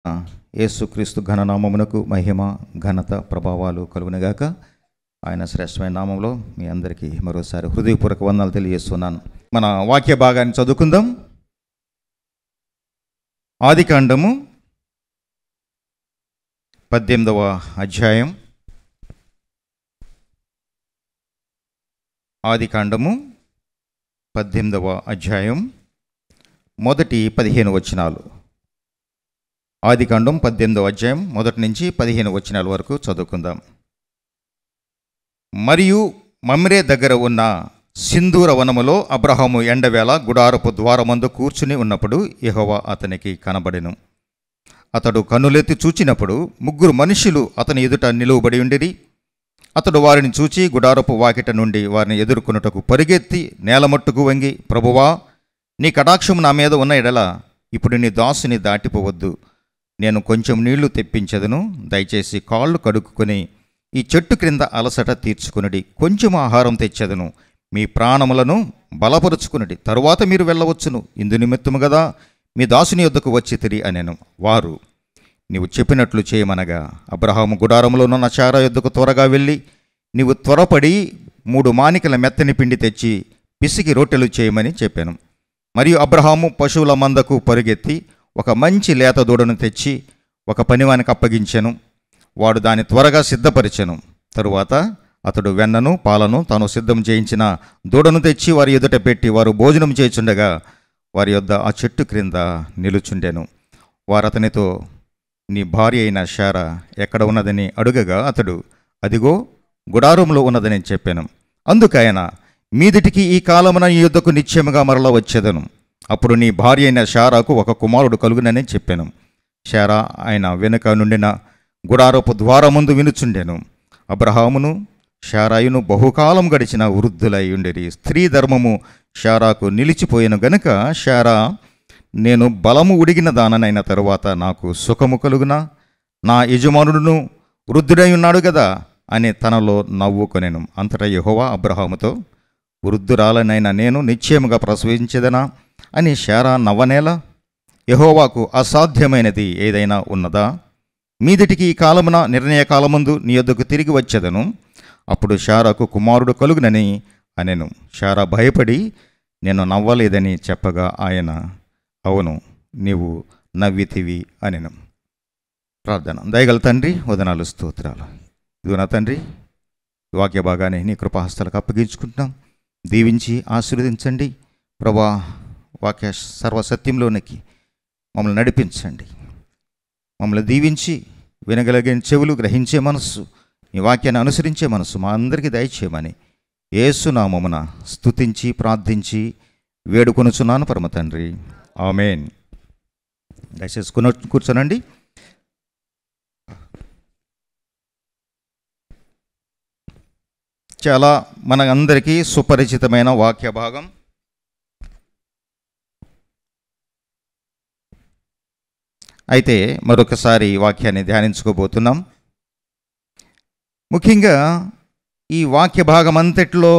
యేసుక్రీస్తు ఘననామమునకు మహిమ ఘనత ప్రభావాలు కలుగునగాక. ఆయన శ్రేష్టమైన నామంలో మీ అందరికీ మరోసారి హృదయపూర్వక వందనాలు తెలియజేస్తున్నాను. మన వాక్య భాగాన్ని చదువుకుందాం. ఆదికాండము 18వ అధ్యాయం. ఆదికాండము 18వ అధ్యాయం మొదటి 15 వచనాలు. ఆదికాండం 18వ అధ్యాయం మొదటి నుంచి 15 వచనాల వరకు చదువుకుందాం. మరియు మమ్రే దగ్గర ఉన్న సింధూర వనములో అబ్రహాము ఎండవేళ గుడారపు ద్వారమందు కూర్చుని ఉన్నప్పుడు యెహోవా అతనికి కనబడెను. అతడు కన్నులెత్తి చూచినప్పుడు 3 మనుషులు అతని ఎదుట నిలువబడి ఉండిరి. అతడు వారిని చూచి గుడారపు వాకిట నుండి వారిని ఎదుర్కొనుటకు పరిగెత్తి నేలమట్టుకు వంగి, ప్రభువా, నీ కటాక్షము నా మీద ఉన్న ఎడల ఇప్పుడు నీ దాసుని దాటిపోవద్దు. నేను కొంచెం నీళ్లు తెప్పించదును. దయచేసి కాళ్ళు కడుక్కుని ఈ చెట్టు క్రింద అలసట తీర్చుకునడి. కొంచెం ఆహారం తెచ్చదను. మీ ప్రాణములను బలపరుచుకునడి. తరువాత మీరు వెళ్ళవచ్చును. ఇందు నిమిత్తము గదా మీ దాసుని యొద్దకు వచ్చి తిరిగి అనెను. వారు, నీవు చెప్పినట్లు చేయమనగా అబ్రహాము గుడారంలో ఉన్న శారా యొద్దకు త్వరగా వెళ్ళి, నీవు త్వరపడి 3 మానికల మెత్తని పిండి తెచ్చి పిసికి రొట్టెలు చేయమని చెప్పాను. మరియు అబ్రహాము పశువుల మందకు పరుగెత్తి ఒక మంచి లేత దూడను తెచ్చి ఒక పనివానికి అప్పగించెను. వాడు దాన్ని త్వరగా సిద్ధపరిచెను. తరువాత అతడు వెన్నను పాలను తాను సిద్ధం చేయించిన దూడను తెచ్చి వారి ఎదుట పెట్టి వారు భోజనం చేయుచుండగా వారి యొద్ద ఆ చెట్టు క్రింద నిలుచుండెను. వారు అతనితో, నీ భార్య అయిన శారా ఎక్కడ ఉన్నదని అడుగగా అతడు, అదిగో గుడారంలో ఉన్నదని చెప్పాను. అందుకైన, మీదిటికి ఈ కాలమున ఈ యుద్ధకు నిశ్చయముగా మరల వచ్చేదను. అప్పుడు నీ భార్య అయిన శారాకు ఒక కుమారుడు కలుగునని చెప్పాను. శారా ఆయన వెనుక నుండిన గుడారపు ద్వారముందు వినుచుండెను. అబ్రహామును శారాయును బహుకాలం గడిచిన వృద్ధులై ఉండిరి. స్త్రీ ధర్మము శారాకు నిలిచిపోయిన గనుక శారా, నేను బలము ఉడిగిన దాననైన తరువాత నాకు సుఖము కలుగునా? నా యజమానుడును వృద్ధుడై ఉన్నాడు గదా అని తనలో నవ్వుకొనెను. అంతటా యెహోవా అబ్రహాముతో, వృద్ధురాలనైనా నేను నిశ్చయముగా ప్రసవించెదనా అని శారా నవ్వనేలా? యెహోవాకు అసాధ్యమైనది ఏదైనా ఉన్నదా? మీదిటికి ఈ కాలమున నిర్ణయ కాలమందు నీ యొద్దకు తిరిగి వచ్చేదను. అప్పుడు శారాకు కుమారుడు కలుగునని అనెను. శారా భయపడి నేను నవ్వలేదని చెప్పగా ఆయన, అవును, నీవు నవ్వితివి అనెను. ప్రార్థన. దయగల తండ్రి, వదనాలు, స్తోత్రాలు. ఇదిగో నా తండ్రి, వాక్య భాగాన్ని నీ కృపాహస్తాలకు అప్పగించుకుంటున్నాం. దీవించి ఆశీర్వదించండి ప్రభా. వాక్య సర్వసత్యంలోనికి మమ్మల్ని నడిపించండి. మమ్మల్ని దీవించి వినగలిగిన చెవులు, గ్రహించే మనస్సు, ఈ వాక్యాన్ని అనుసరించే మనస్సు మా అందరికీ దయచేయమని యేసు నామమున స్తుతించి ప్రార్థించి వేడుకొనుచున్నాను పరమ తండ్రి, ఆమేన్. దయచేసి కూర్చోనండి. చాలా మన అందరికీ సుపరిచితమైన వాక్య భాగం. అయితే మరొకసారి ఈ వాక్యాన్ని ధ్యానించుకోబోతున్నాం. ముఖ్యంగా ఈ వాక్య భాగం అంతట్లో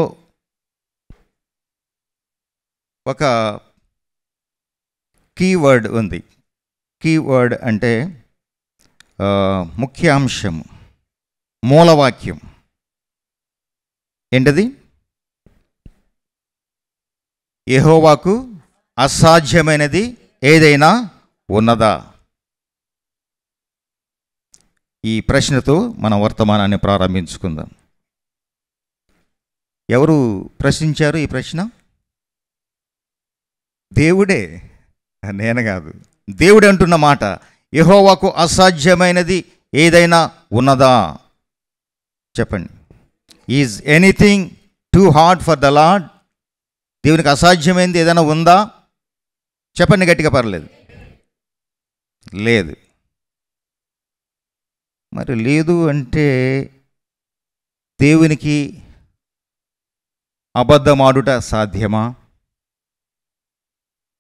ఒక కీవర్డ్ ఉంది. కీవర్డ్ అంటే ముఖ్యాంశం, మూలవాక్యం. ఏంటది? యెహోవాకు అసాధ్యమైనది ఏదైనా ఉన్నదా? ఈ ప్రశ్నతో మన వర్తమానాన్ని ప్రారంభించుకుందాం. ఎవరు ప్రశ్నించారు ఈ ప్రశ్న? దేవుడే, నేను కాదు. దేవుడే అంటున్న మాట, యెహోవాకు అసాధ్యమైనది ఏదైనా ఉన్నదా? చెప్పండి. Is anything too hard for the lord? దేవునికి అసాధ్యమైనది ఏదైనా ఉందా? చెప్పండి గట్టిగా, పర్లేదు. లేదు. మరి లేదు అంటే దేవునికి అబద్ధమాడుట సాధ్యమా?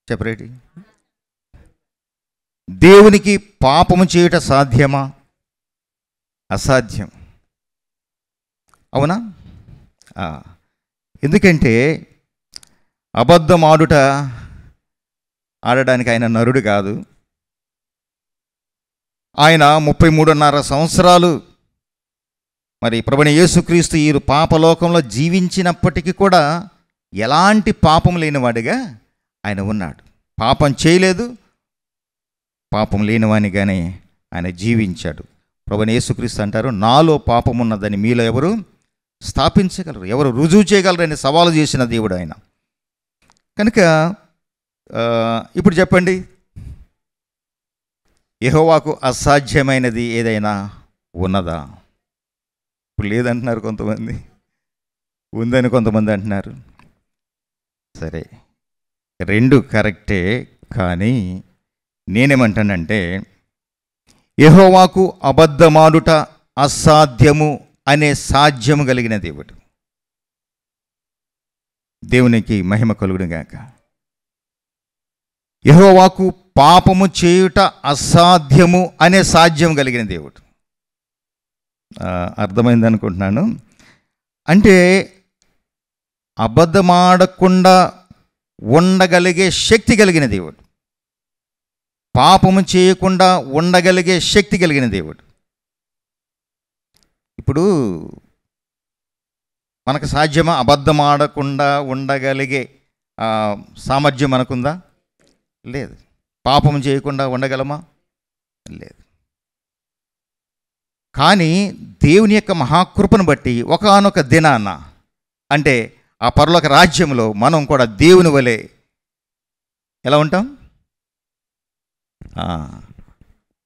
చెప్పరేటి. దేవునికి పాపము చేయుట సాధ్యమా? అసాధ్యం. అవునా? ఎందుకంటే అబద్ధం ఆడడానికి ఆయన నరుడు కాదు. ఆయన 33.5 సంవత్సరాలు మరి ప్రభువైన యేసుక్రీస్తు ఈ పాపలోకంలో జీవించినప్పటికీ కూడా ఎలాంటి పాపం లేనివాడిగా ఆయన ఉన్నాడు. పాపం చేయలేదు, పాపం లేనివానిగానే ఆయన జీవించాడు. ప్రభువైన యేసుక్రీస్తు అంటారు, నాలో పాపం ఉన్నదని మీలో ఎవరు స్థాపించగలరు, ఎవరు రుజువు చేయగలరని సవాలు చేసిన దేవుడు ఆయన. కనుక ఇప్పుడు చెప్పండి, యెహోవాకు అసాధ్యమైనది ఏదైనా ఉన్నదా? ఇప్పుడు లేదంటున్నారు కొంతమంది, ఉందని కొంతమంది అంటున్నారు. సరే, రెండు కరెక్టే. కానీ నేనేమంటానంటే, యెహోవాకు అబద్ధమాడుట అసాధ్యము అనే సాధ్యము కలిగిన దేవుడు. దేవునికి మహిమ కలుగును గాక. యెహోవాకు పాపము చేయుట అసాధ్యము అనే సాధ్యం కలిగిన దేవుడు. అర్థమైంది అనుకుంటున్నాను. అంటే అబద్ధమాడకుండా ఉండగలిగే శక్తి కలిగిన దేవుడు, పాపము చేయకుండా ఉండగలిగే శక్తి కలిగిన దేవుడు. ఇప్పుడు మనకు సాధ్యమా అబద్ధమాడకుండా ఉండగలిగే సామర్థ్యం మనకుందా? లేదు. పాపం చేయకుండా ఉండగలమా? లేదు. కానీ దేవుని యొక్క మహాకృపను బట్టి ఒకానొక దినాన, అంటే ఆ పరలోక రాజ్యంలో మనం కూడా దేవుని వలె ఎలా ఉంటాం?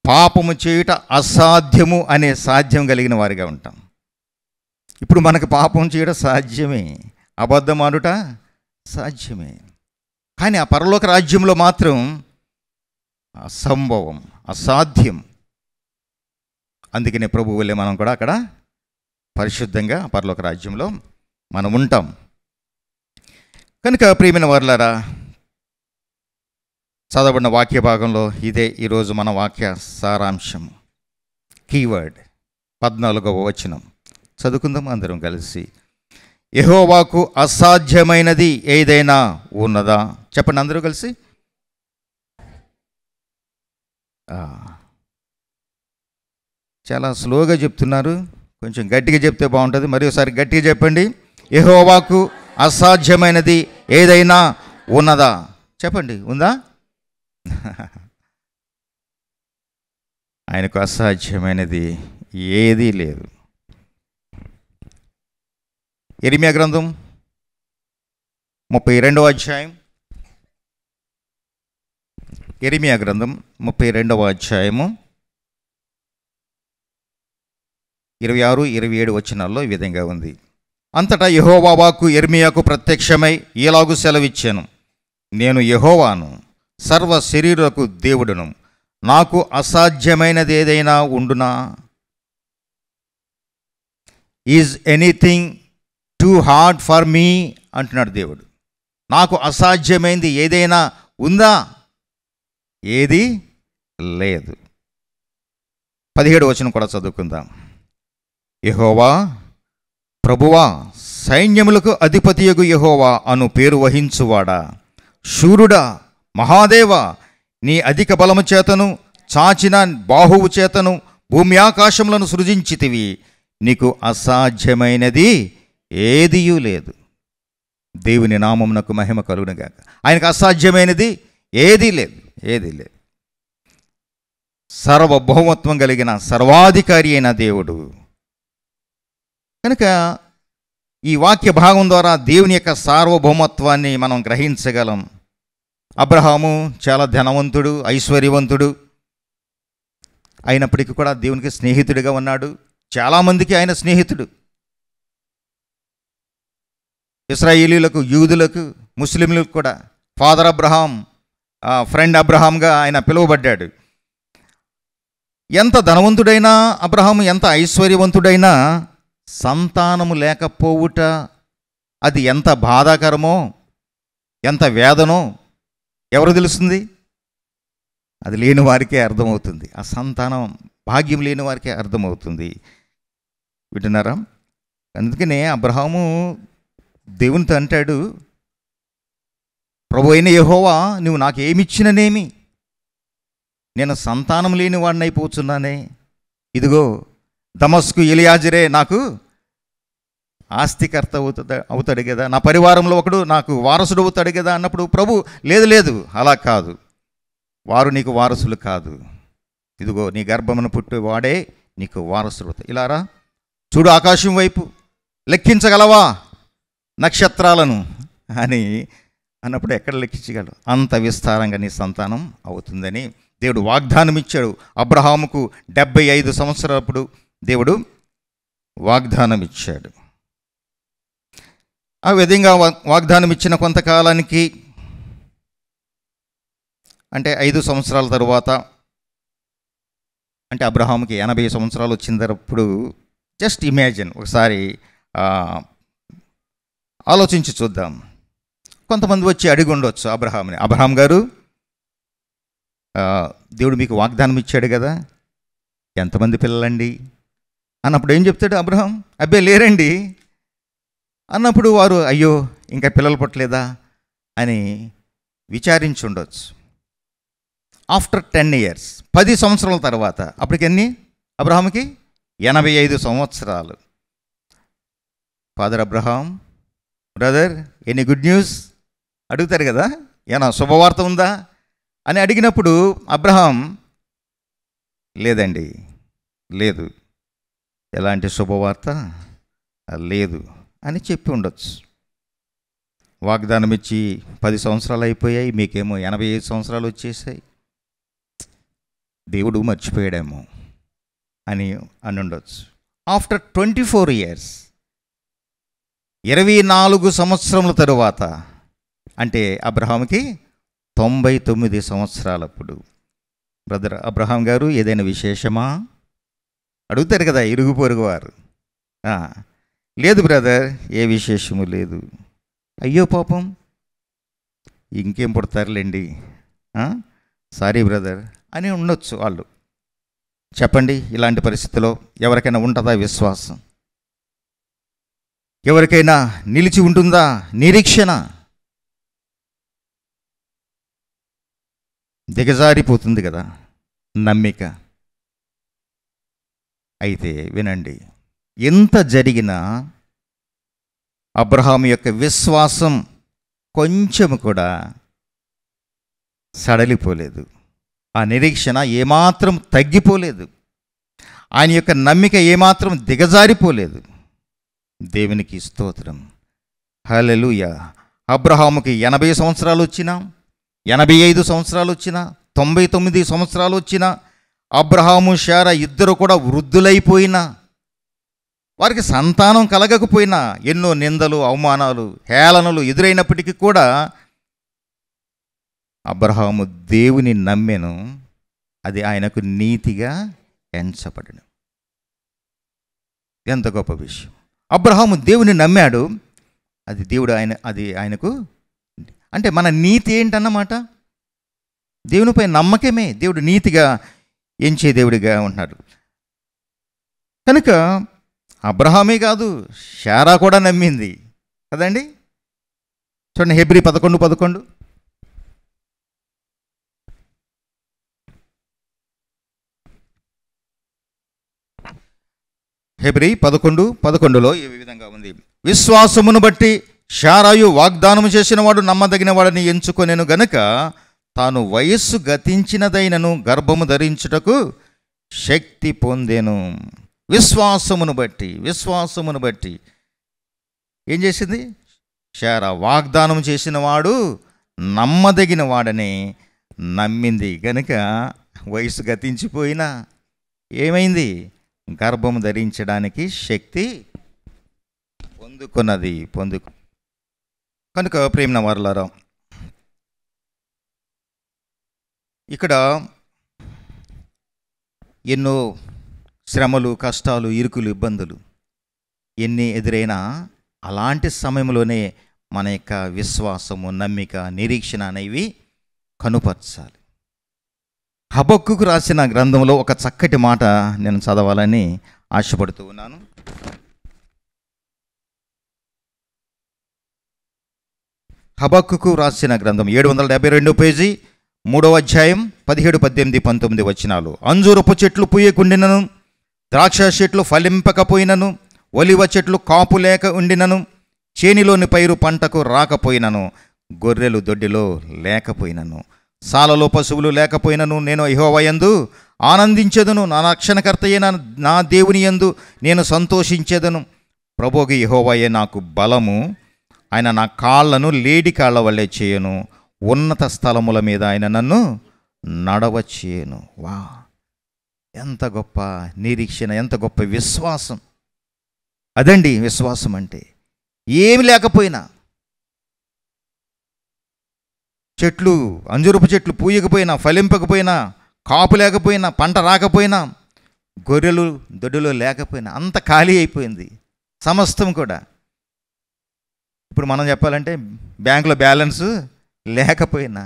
పాపము చేయుట అసాధ్యము అనే సాధ్యం కలిగిన వారిగా ఉంటాం. ఇప్పుడు మనకు పాపం చేయడం సాధ్యమే, అబద్ధం ఆడుట సాధ్యమే. కానీ ఆ పరలోక రాజ్యంలో మాత్రం అసంభవం, అసాధ్యం. అందుకనే ప్రభువు వల్లే మనం కూడా అక్కడ పరిశుద్ధంగా పరలోక రాజ్యంలో మనం ఉంటాం. కనుక ప్రియమైన వారులారా, చదవబడిన వాక్య భాగంలో ఇదే ఈరోజు మన వాక్య సారాంశం. కీవర్డ్ 14వ వచనం చదువుకుందాం అందరం కలిసి. యెహోవాకు అసాధ్యమైనది ఏదైనా ఉన్నదా? చెప్పండి అందరూ కలిసి. చాలా స్లోగా చెప్తున్నారు, కొంచెం గట్టిగా చెప్తే బాగుంటుంది. మరి ఒకసారి గట్టిగా చెప్పండి. యెహోవాకు అసాధ్యమైనది ఏదైనా ఉన్నదా? చెప్పండి, ఉందా? ఆయనకు అసాధ్యమైనది ఏదీ లేదు. యెరెమీయా గ్రంథం 32వ అధ్యాయం. యెరెమీయా గ్రంథం 32వ అధ్యాయము 26, 27 వచనాల్లో ఈ విధంగా ఉంది. అంతటా యెహోవా వాక్కు యెరెమీయాకు ప్రత్యక్షమై ఇలాగు సెలవిచ్చాను, నేను యెహోవాను, సర్వ శరీరులకు దేవుడును, నాకు అసాధ్యమైనది ఏదైనా ఉండునా? Is anything too hard for me అంటున్నాడు దేవుడు. నాకు అసాధ్యమైంది ఏదైనా ఉందా? ఏది లేదు. 17వ వచనం కూడా చదువుకుందాం. యెహోవా, ప్రభువా, సైన్యములకు అధిపతియగు యెహోవా అను పేరు వహించువాడా, శూరుడా, మహాదేవా, నీ అధిక బలము చేతను చాచిన బాహువు చేతను భూమి ఆకాశములను సృజించితివి, నీకు అసాధ్యమైనది ఏదియూ లేదు. దేవుని నామమునకు మహిమ కలుగునుగాక. ఆయనకు అసాధ్యమైనది ఏదీ లేదు, ఏదీ లేదు. సర్వభౌమత్వం కలిగిన సర్వాధికారి అయిన దేవుడు. కనుక ఈ వాక్య భాగం ద్వారా దేవుని యొక్క సార్వభౌమత్వాన్ని మనం గ్రహించగలం. అబ్రహాము చాలా ధనవంతుడు, ఐశ్వర్యవంతుడు అయినప్పటికీ కూడా దేవునికి స్నేహితుడిగా ఉన్నాడు. చాలామందికి ఆయన స్నేహితుడు. ఇశ్రాయేలీలకు, యూదులకు, ముస్లింలకు కూడా ఫాదర్ అబ్రహాం, ఫ్రెండ్ అబ్రహాంగా ఆయన పిలువబడ్డాడు. ఎంత ధనవంతుడైనా అబ్రహాము, ఎంత ఐశ్వర్యవంతుడైనా సంతానము లేకపోవుట అది ఎంత బాధాకరమో, ఎంత వేదనో ఎవరు తెలుస్తుంది? అది లేని వారికే అర్థమవుతుంది. ఆ సంతానం భాగ్యం లేని వారికే అర్థమవుతుంది. వింటున్నారా? అందుకనే అబ్రహాము దేవునితో అంటాడు, ప్రభు అయిన యెహోవా, నువ్వు నాకేమిచ్చిననేమి, నేను సంతానం లేని వాడిని అయిపోతున్నానే. ఇదిగో దమస్కు ఎలియాజరే నాకు ఆస్తికర్త అవుతాడు కదా, నా పరివారంలో ఒకడు నాకు వారసుడు అవుతాడు కదా అన్నప్పుడు ప్రభు లేదు లేదు అలా కాదు, వారు నీకు వారసులు కాదు, ఇదిగో నీ గర్భమును పుట్టేవాడే నీకు వారసుడు అవుతాడు. ఇలారా చూడు ఆకాశం వైపు, లెక్కించగలవా నక్షత్రాలను అని అన్నప్పుడు ఎక్కడ లెక్కించగలవు? అంత విస్తారంగా నీ సంతానం అవుతుందని దేవుడు వాగ్దానం ఇచ్చాడు. అబ్రహాముకు 75 సంవత్సరాలప్పుడు దేవుడు వాగ్దానం ఇచ్చాడు. ఆ విధంగా వాగ్దానం ఇచ్చిన కొంతకాలానికి, అంటే 5 సంవత్సరాల తరువాత, అంటే అబ్రహాముకి 80 సంవత్సరాలు వచ్చినప్పుడు, జస్ట్ ఇమాజిన్, ఒకసారి ఆలోచించి చూద్దాం. కొంతమంది వచ్చి అడిగి ఉండొచ్చు అబ్రహాంని, అబ్రహాం గారు దేవుడు మీకు వాగ్దానం ఇచ్చాడు కదా, ఎంతమంది పిల్లలండి అన్నప్పుడు ఏం చెప్తాడు అబ్రహాం? అబ్బే లేరండి అన్నప్పుడు వారు అయ్యో ఇంకా పిల్లలు పుట్టలేదా అని విచారించి ఉండొచ్చు. ఆఫ్టర్ 10 years, 10 సంవత్సరాల తర్వాత, అప్పటికి ఎన్ని? అబ్రహాంకి 85 సంవత్సరాలు. Father Abraham, brother any good news అడుగుతారు కదా, ఏనా శుభవార్త ఉందా అని అడిగినప్పుడు అబ్రహాం లేదండి, లేదు, ఎలాంటి శుభవార్త లేదు అని చెప్పి ఉండొచ్చు. వాగ్దానం ఇచ్చి 10 సంవత్సరాలు అయిపోయాయి, మీకేమో 85 సంవత్సరాలు వచ్చేసాయి, దేవుడు మర్చిపోయాడేమో అని ఉండొచ్చు. ఆఫ్టర్ 24 years, 24 సంవత్సరముల తరువాత, అంటే అబ్రహాంకి 99 సంవత్సరాలప్పుడు, బ్రదర్ అబ్రహాం గారు ఏదైనా విశేషమా అడుగుతారు కదా ఇరుగు పొరుగు వారు. లేదు బ్రదర్, ఏ విశేషము లేదు. అయ్యో పాపం, ఇంకేం పుడతారులేండి, సారీ బ్రదర్ అని ఉండొచ్చు వాళ్ళు. చెప్పండి, ఇలాంటి పరిస్థితిలో ఎవరికైనా ఉంటుందా విశ్వాసం? ఎవరికైనా నిలిచి ఉంటుందా నిరీక్షణ? దిగజారిపోతుంది కదా నమ్మిక. అయితే వినండి, ఎంత జరిగినా అబ్రహాం యొక్క విశ్వాసం కొంచెం కూడా సడలిపోలేదు, ఆ నిరీక్షణ ఏమాత్రం తగ్గిపోలేదు, ఆయన యొక్క నమ్మిక ఏమాత్రం దిగజారిపోలేదు. దేవునికి స్తోత్రం, హల్లెలూయా. అబ్రహాముకి 80 సంవత్సరాలు వచ్చినా, 85 సంవత్సరాలు వచ్చినా, 99 సంవత్సరాలు వచ్చినా, అబ్రహాము శారా ఇద్దరు కూడా వృద్ధులైపోయినా, వారికి సంతానం కలగకపోయినా, ఎన్నో నిందలు అవమానాలు హేళనలు ఎదురైనప్పటికీ కూడా అబ్రహాము దేవుని నమ్మెను, అది ఆయనకు నీతిగా ఎంచబడెను. ఎంత గొప్ప విషయం! అబ్రహాము దేవుని నమ్మాడు, అది దేవుడు ఆయనకు, అంటే మన నీతి ఏంటన్నమాట, దేవునిపై నమ్మకమే. దేవుడు నీతిగా ఎంచే దేవుడిగా ఉంటున్నాడు కనుక అబ్రహామే కాదు, శారా కూడా నమ్మింది కదండి. చూడండి, హెబ్రీ 11:11. హెబ్రీ 11:11లో ఈ విధంగా ఉంది: విశ్వాసమును బట్టి శారాయు వాగ్దానము చేసిన వాడు నమ్మదగిన వాడిని ఎంచుకొనెను గనుక తాను వయస్సు గతించినదైనను గర్భము ధరించుటకు శక్తి పొందెను. విశ్వాసమును బట్టి ఏం చేసింది? శారా వాగ్దానం చేసిన వాడు నమ్మదగిన వాడని నమ్మింది గనుక వయసు గతించిపోయినా ఏమైంది? గర్భము ధరించడానికి శక్తి పొందుకున్నది. కనుక ప్రేమ వారలారా, ఇక్కడ ఎన్నో శ్రమలు, కష్టాలు, ఇరుకులు, ఇబ్బందులు ఎన్ని ఎదురైనా అలాంటి సమయంలోనే మన యొక్క విశ్వాసము, నమ్మిక, నిరీక్షణ అనేవి కనుపరచాలి. హబక్కుకు రాసిన గ్రంథంలో ఒక చక్కటి మాట నేను చదవాలని ఆశపడుతూ ఉన్నాను. హబక్కుకు రాసిన గ్రంథం 772 పేజీ 3వ అధ్యాయం 17, 18, 19 వచనాలు. అంజూరపు చెట్లు పూయకుండినను, ద్రాక్ష చెట్లు ఫలింపకపోయినను, ఒలివ చెట్లు కాపు లేక ఉండినను, చేనిలోని పైరు పంటకు రాకపోయినను, గొర్రెలు దొడ్డిలో లేకపోయినను, సాలలో పశువులు లేకపోయినను, నేను యెహోవా యందు ఆనందించెదను, నా రక్షణకర్త అయిన నా దేవుని యందు నేను సంతోషించెదను. ప్రభువుకి యెహోవాయే నాకు బలము, ఆయన నా కాళ్ళను లేడి కాళ్ళ వల్లే చేయను, ఉన్నత స్థలముల మీద ఆయన నన్ను నడవచేయను. వా, ఎంత గొప్ప నిరీక్షణ, ఎంత గొప్ప విశ్వాసం! అదండి విశ్వాసం అంటే. ఏమి లేకపోయినా, చెట్లు, అంజూరపు చెట్లు పూయకపోయినా, ఫలింపకపోయినా, కాపు లేకపోయినా, పంట రాకపోయినా, గొర్రెలు దొడ్డులో లేకపోయినా, అంత ఖాళీ అయిపోయింది సమస్తం కూడా. ఇప్పుడు మనం చెప్పాలంటే బ్యాంకులో బ్యాలెన్స్ లేకపోయినా,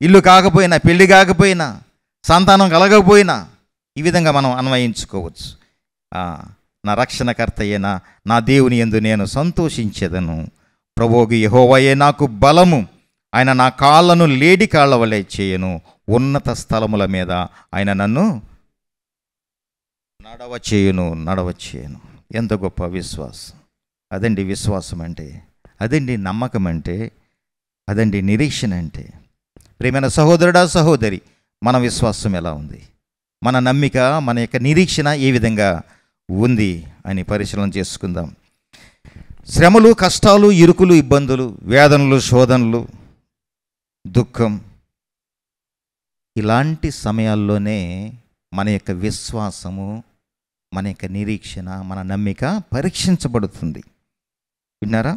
ఇల్లు కాకపోయినా, పెళ్ళి కాకపోయినా, సంతానం కలగకపోయినా, ఈ విధంగా మనం అన్వయించుకోవచ్చు. నా రక్షణకర్త అయిన నా దేవుని యందు నేను సంతోషించెదను. ప్రభువుకి యెహోవాయే నాకు బలము, ఆయన నా కాళ్ళను లేడి కాళ్ళ వలె చేయను, ఉన్నత స్థలముల మీద ఆయన నన్ను నడవచేయను. ఎంత గొప్ప విశ్వాసం! అదండి విశ్వాసం అంటే, అదండి నమ్మకం అంటే, అదండి నిరీక్షణ అంటే. ప్రియమైన సహోదరుడా, సహోదరి, మన విశ్వాసం ఎలా ఉంది? మన నమ్మిక, మన యొక్క నిరీక్షణ ఏ విధంగా ఉంది అని పరిశీలన చేసుకుందాం. శ్రమలు, కష్టాలు, ఇరుకులు, ఇబ్బందులు, వేదనలు, శోధనలు, దుఃఖం, ఇలాంటి సమయాల్లోనే మన యొక్క విశ్వాసము, మన యొక్క నిరీక్షణ, మన నమ్మిక పరీక్షించబడుతుంది. విన్నారా?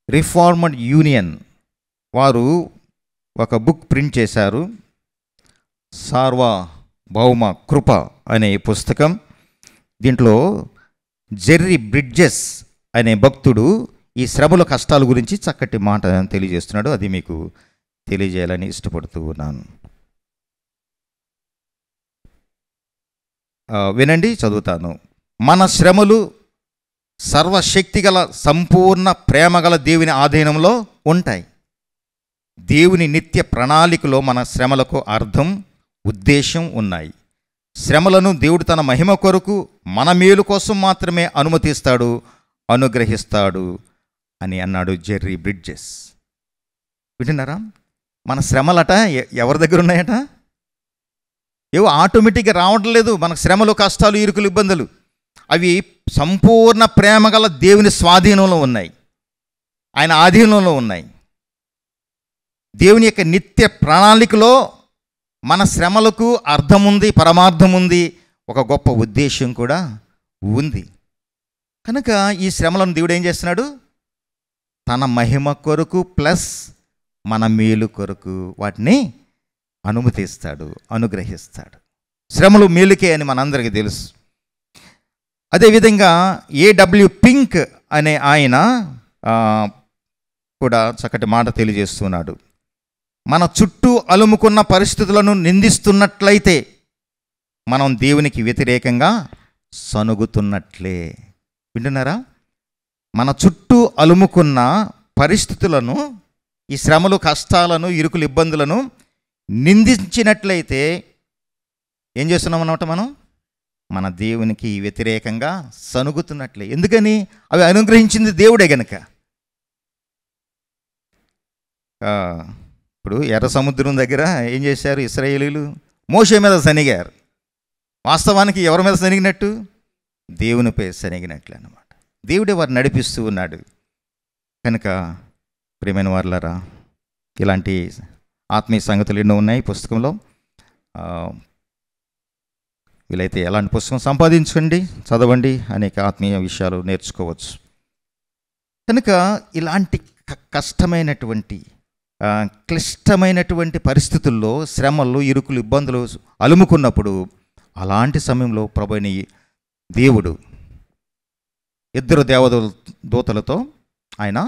రిఫార్మడ్ యూనియన్ వారు ఒక బుక్ ప్రింట్ చేశారు, సార్వభౌమ కృప అనే పుస్తకం. దీంట్లో జెర్రీ బ్రిడ్జెస్ అనే భక్తుడు ఈ శ్రమల కష్టాల గురించి చక్కటి మాట తెలియజేస్తున్నాడు. అది మీకు తెలియజేయాలని ఇష్టపడుతూ ఉన్నాను. వినండి, చదువుతాను. మన శ్రమలు సర్వశక్తిగల సంపూర్ణ ప్రేమగల దేవుని ఆధీనంలో ఉంటాయి. దేవుని నిత్య ప్రణాళికలో మన శ్రమలకు అర్థం, ఉద్దేశం ఉన్నాయి. శ్రమలను దేవుడు తన మహిమ కొరకు, మన మేలు కోసం మాత్రమే అనుమతిస్తాడు, అనుగ్రహిస్తాడు అని అన్నాడు జెర్రీ బ్రిడ్జెస్. వింటున్నారా? మన శ్రమలట ఎవరి దగ్గర ఉన్నాయట? ఏవో ఆటోమేటిక్గా రావడం లేదు. మనకు శ్రమలు, కష్టాలు, ఇరుకులు, ఇబ్బందులు అవి సంపూర్ణ ప్రేమగల దేవుని స్వాధీనంలో ఉన్నాయి, ఆయన ఆధీనంలో ఉన్నాయి. దేవుని యొక్క నిత్య ప్రణాళికలో మన శ్రమలకు అర్థం ఉంది, పరమార్థం ఉంది, ఒక గొప్ప ఉద్దేశం కూడా ఉంది. కనుక ఈ శ్రమలను దేవుడు ఏం చేస్తున్నాడు? తన మహిమ కొరకు ప్లస్ మన మేలు కొరకు వాటిని అనుమతిస్తాడు, అనుగ్రహిస్తాడు. శ్రమలు మేలుకే అని మనందరికీ తెలుసు. అదేవిధంగా A.W. పింక్ అనే ఆయన కూడా చక్కటి మాట తెలియజేస్తున్నాడు. మన చుట్టూ అలుముకున్న పరిస్థితులను నిందిస్తున్నట్లయితే మనం దేవునికి వ్యతిరేకంగా సనుగుతున్నట్లే. వింటున్నారా? మన చుట్టూ అలుముకున్న పరిస్థితులను, ఈ శ్రమలు, కష్టాలను, ఇరుకులు, ఇబ్బందులను నిందించినట్లయితే ఏం చేస్తున్నాం అన్నమాట? మనం మన దేవునికి వ్యతిరేకంగా సనుగుతున్నట్లే. ఎందుకని? అవి అనుగ్రహించింది దేవుడే గనుక. ఇప్పుడు ఎర్ర సముద్రం దగ్గర ఏం చేశారు ఇశ్రాయేలీలు? మోషే మీద సనిగారు. వాస్తవానికి ఎవరి మీద సనిగినట్టు? దేవునిపై సనిగినట్లు అన్నమాట. దేవుడే వారు నడిపిస్తూ ఉన్నాడు. కనుక ప్రియమైన వారులారా, ఇలాంటి ఆత్మీయ సంగతులు ఎన్నో ఉన్నాయి పుస్తకంలో. వీలైతే ఎలాంటి పుస్తకం సంపాదించండి, చదవండి, అనేక ఆత్మీయ విషయాలు నేర్చుకోవచ్చు. కనుక ఇలాంటి కష్టమైనటువంటి, క్లిష్టమైనటువంటి పరిస్థితుల్లో శ్రమలు, ఇరుకులు, ఇబ్బందులు అలుముకున్నప్పుడు, అలాంటి సమయంలో ప్రభువైన దేవుడు 2 దేవదూతలతో ఆయన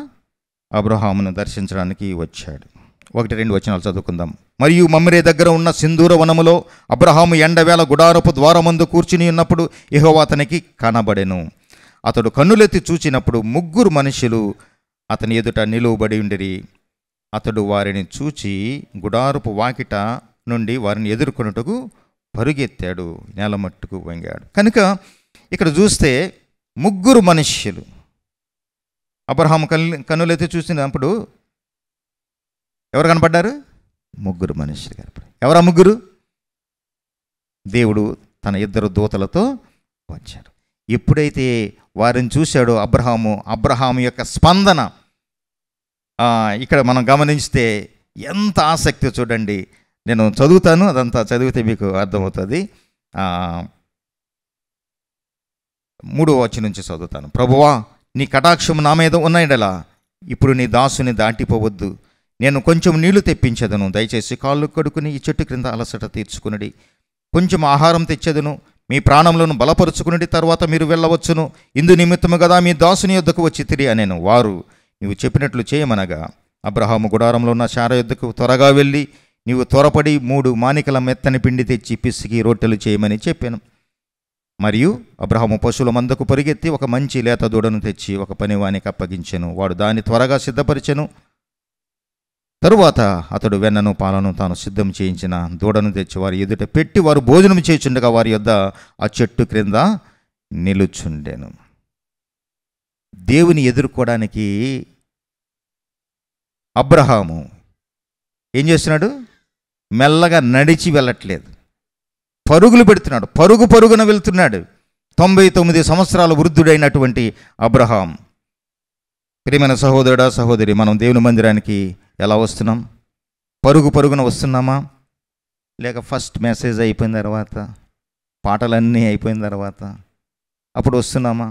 అబ్రహామును దర్శించడానికి వచ్చాడు. 1-2 వచనాలు చదువుకుందాం. మరియు మమ్రే దగ్గర ఉన్న సింధూర వనములో అబ్రహాము ఎండవేళ గుడారపు ద్వారమందు కూర్చుని ఉన్నప్పుడు యెహోవా అతనికి కనబడెను. అతడు కన్నులెత్తి చూచినప్పుడు 3 మనుషులు అతని ఎదుట నిలువబడి ఉండిరి. అతడు వారిని చూచి గుడారపు వాకిట నుండి వారిని ఎదుర్కొనుటకు పరుగెత్తాడు, నేలమట్టుకు వంగాడు. కనుక ఇక్కడ చూస్తే ముగ్గురు మనుష్యులు అబ్రహాము కన్నులెత్తి చూసినప్పుడు ఎవరు కనపడ్డారు? ముగ్గురు మనుషులు కనపడ్డారు. ఎవరా ముగ్గురు? దేవుడు తన ఇద్దరు దూతలతో వచ్చారు. ఎప్పుడైతే వారిని చూశాడో అబ్రహాము యొక్క స్పందన ఇక్కడ మనం గమనిస్తే ఎంత ఆసక్తి చూడండి. నేను చదువుతాను, అదంతా చదివితే మీకు అర్థమవుతుంది. 3వ వచనం నుంచి చదువుతాను. ప్రభువా, నీ కటాక్షము నా మీద ఉన్నాయడలా ఇప్పుడు నీ దాసుని దాటిపోవద్దు. నేను కొంచెం నీళ్లు తెప్పించదను. దయచేసి కాళ్ళు కడుకుని ఈ చెట్టు క్రింద అలసట తీర్చుకునడి. కొంచెం ఆహారం తెచ్చేదను. మీ ప్రాణములను బలపరుచుకుని తర్వాత మీరు వెళ్ళవచ్చును. ఇందు నిమిత్తము కదా మీ దాసుని యొద్దకు వచ్చి తిరిగి అనేను. వారు నీవు చెప్పినట్లు చేయమనగా అబ్రహాము గుడారంలో ఉన్న శార యొద్దకు త్వరగా వెళ్ళి నీవు త్వరపడి 3 మానికల మెత్తని పిండి తెచ్చి పిసికి రొట్టెలు చేయమని చెప్పాను. మరియు అబ్రహాము పశువుల మందకు పరిగెత్తి ఒక మంచి లేత దూడను తెచ్చి ఒక పనివానికి అప్పగించెను. వాడు దాన్ని త్వరగా సిద్ధపరిచెను. తరువాత అతడు వెన్నను పాలను తాను సిద్ధం చేయించిన దూడను తెచ్చి వారి ఎదుట పెట్టి వారు భోజనం చేయుచుండగా వారి యొద్ద ఆ చెట్టు క్రింద నిలుచుండెను. దేవుని ఎదుర్కోవడానికి అబ్రహాము ఏం చేస్తున్నాడు? మెల్లగా నడిచి వెళ్ళట్లేదు, పరుగులు పెడుతున్నాడు. పరుగున వెళ్తున్నాడు. 99 సంవత్సరాల వృద్ధుడైనటువంటి అబ్రహాం. ప్రియమైన సహోదరుడా, సహోదరి, మనం దేవుని మందిరానికి ఎలా వస్తున్నాం? పరుగున వస్తున్నామా? లేక ఫస్ట్ మెసేజ్ అయిపోయిన తర్వాత, పాటలన్నీ అయిపోయిన తర్వాత అప్పుడు వస్తున్నామా?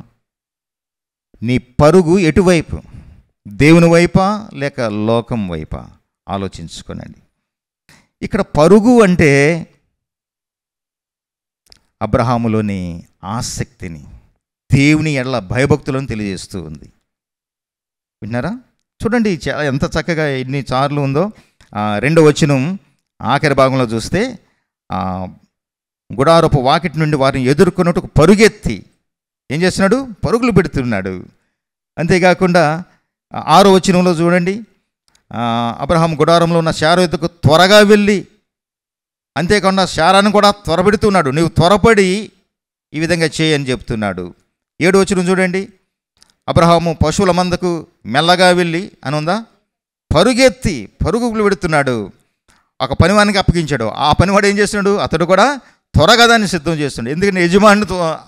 నీ పరుగు ఎటువైపు? దేవుని వైపా లేక లోకం వైపా? ఆలోచించుకోనండి. ఇక్కడ పరుగు అంటే అబ్రహాములోని ఆసక్తిని, దేవుని ఎడల భయభక్తులను తెలియజేస్తూ ఉంది. విన్నారా? చూడండి ఎంత చక్కగా ఎన్ని సార్లు ఉందో. 2వ వచనం ఆఖరి భాగంలో చూస్తే గుడారపు వాకిటి నుండి వారిని ఎదుర్కొన్నట్టు పరుగెత్తి ఏం చేస్తున్నాడు? పరుగులు పెడుతున్నాడు. అంతేకాకుండా 6వ వచనంలో చూడండి, అబ్రహాం గుడారంలో ఉన్న శారా యొద్దకు త్వరగా వెళ్ళి, అంతేకాకుండా శారాను కూడా త్వరపెడుతున్నాడు. నీవు త్వరపడి ఈ విధంగా చేయని చెప్తున్నాడు. 7వ వచనం చూడండి, అబ్రహాము పశువుల మందకు మెల్లగా వెళ్ళి అని ఉందా, పరుగులు పెడుతున్నాడు. ఒక పనివానికి అప్పగించాడు. ఆ పనివాడు ఏం చేస్తున్నాడు? అతడు కూడా త్వరగా దాన్ని సిద్ధం చేస్తున్నాడు. ఎందుకంటే యజమాని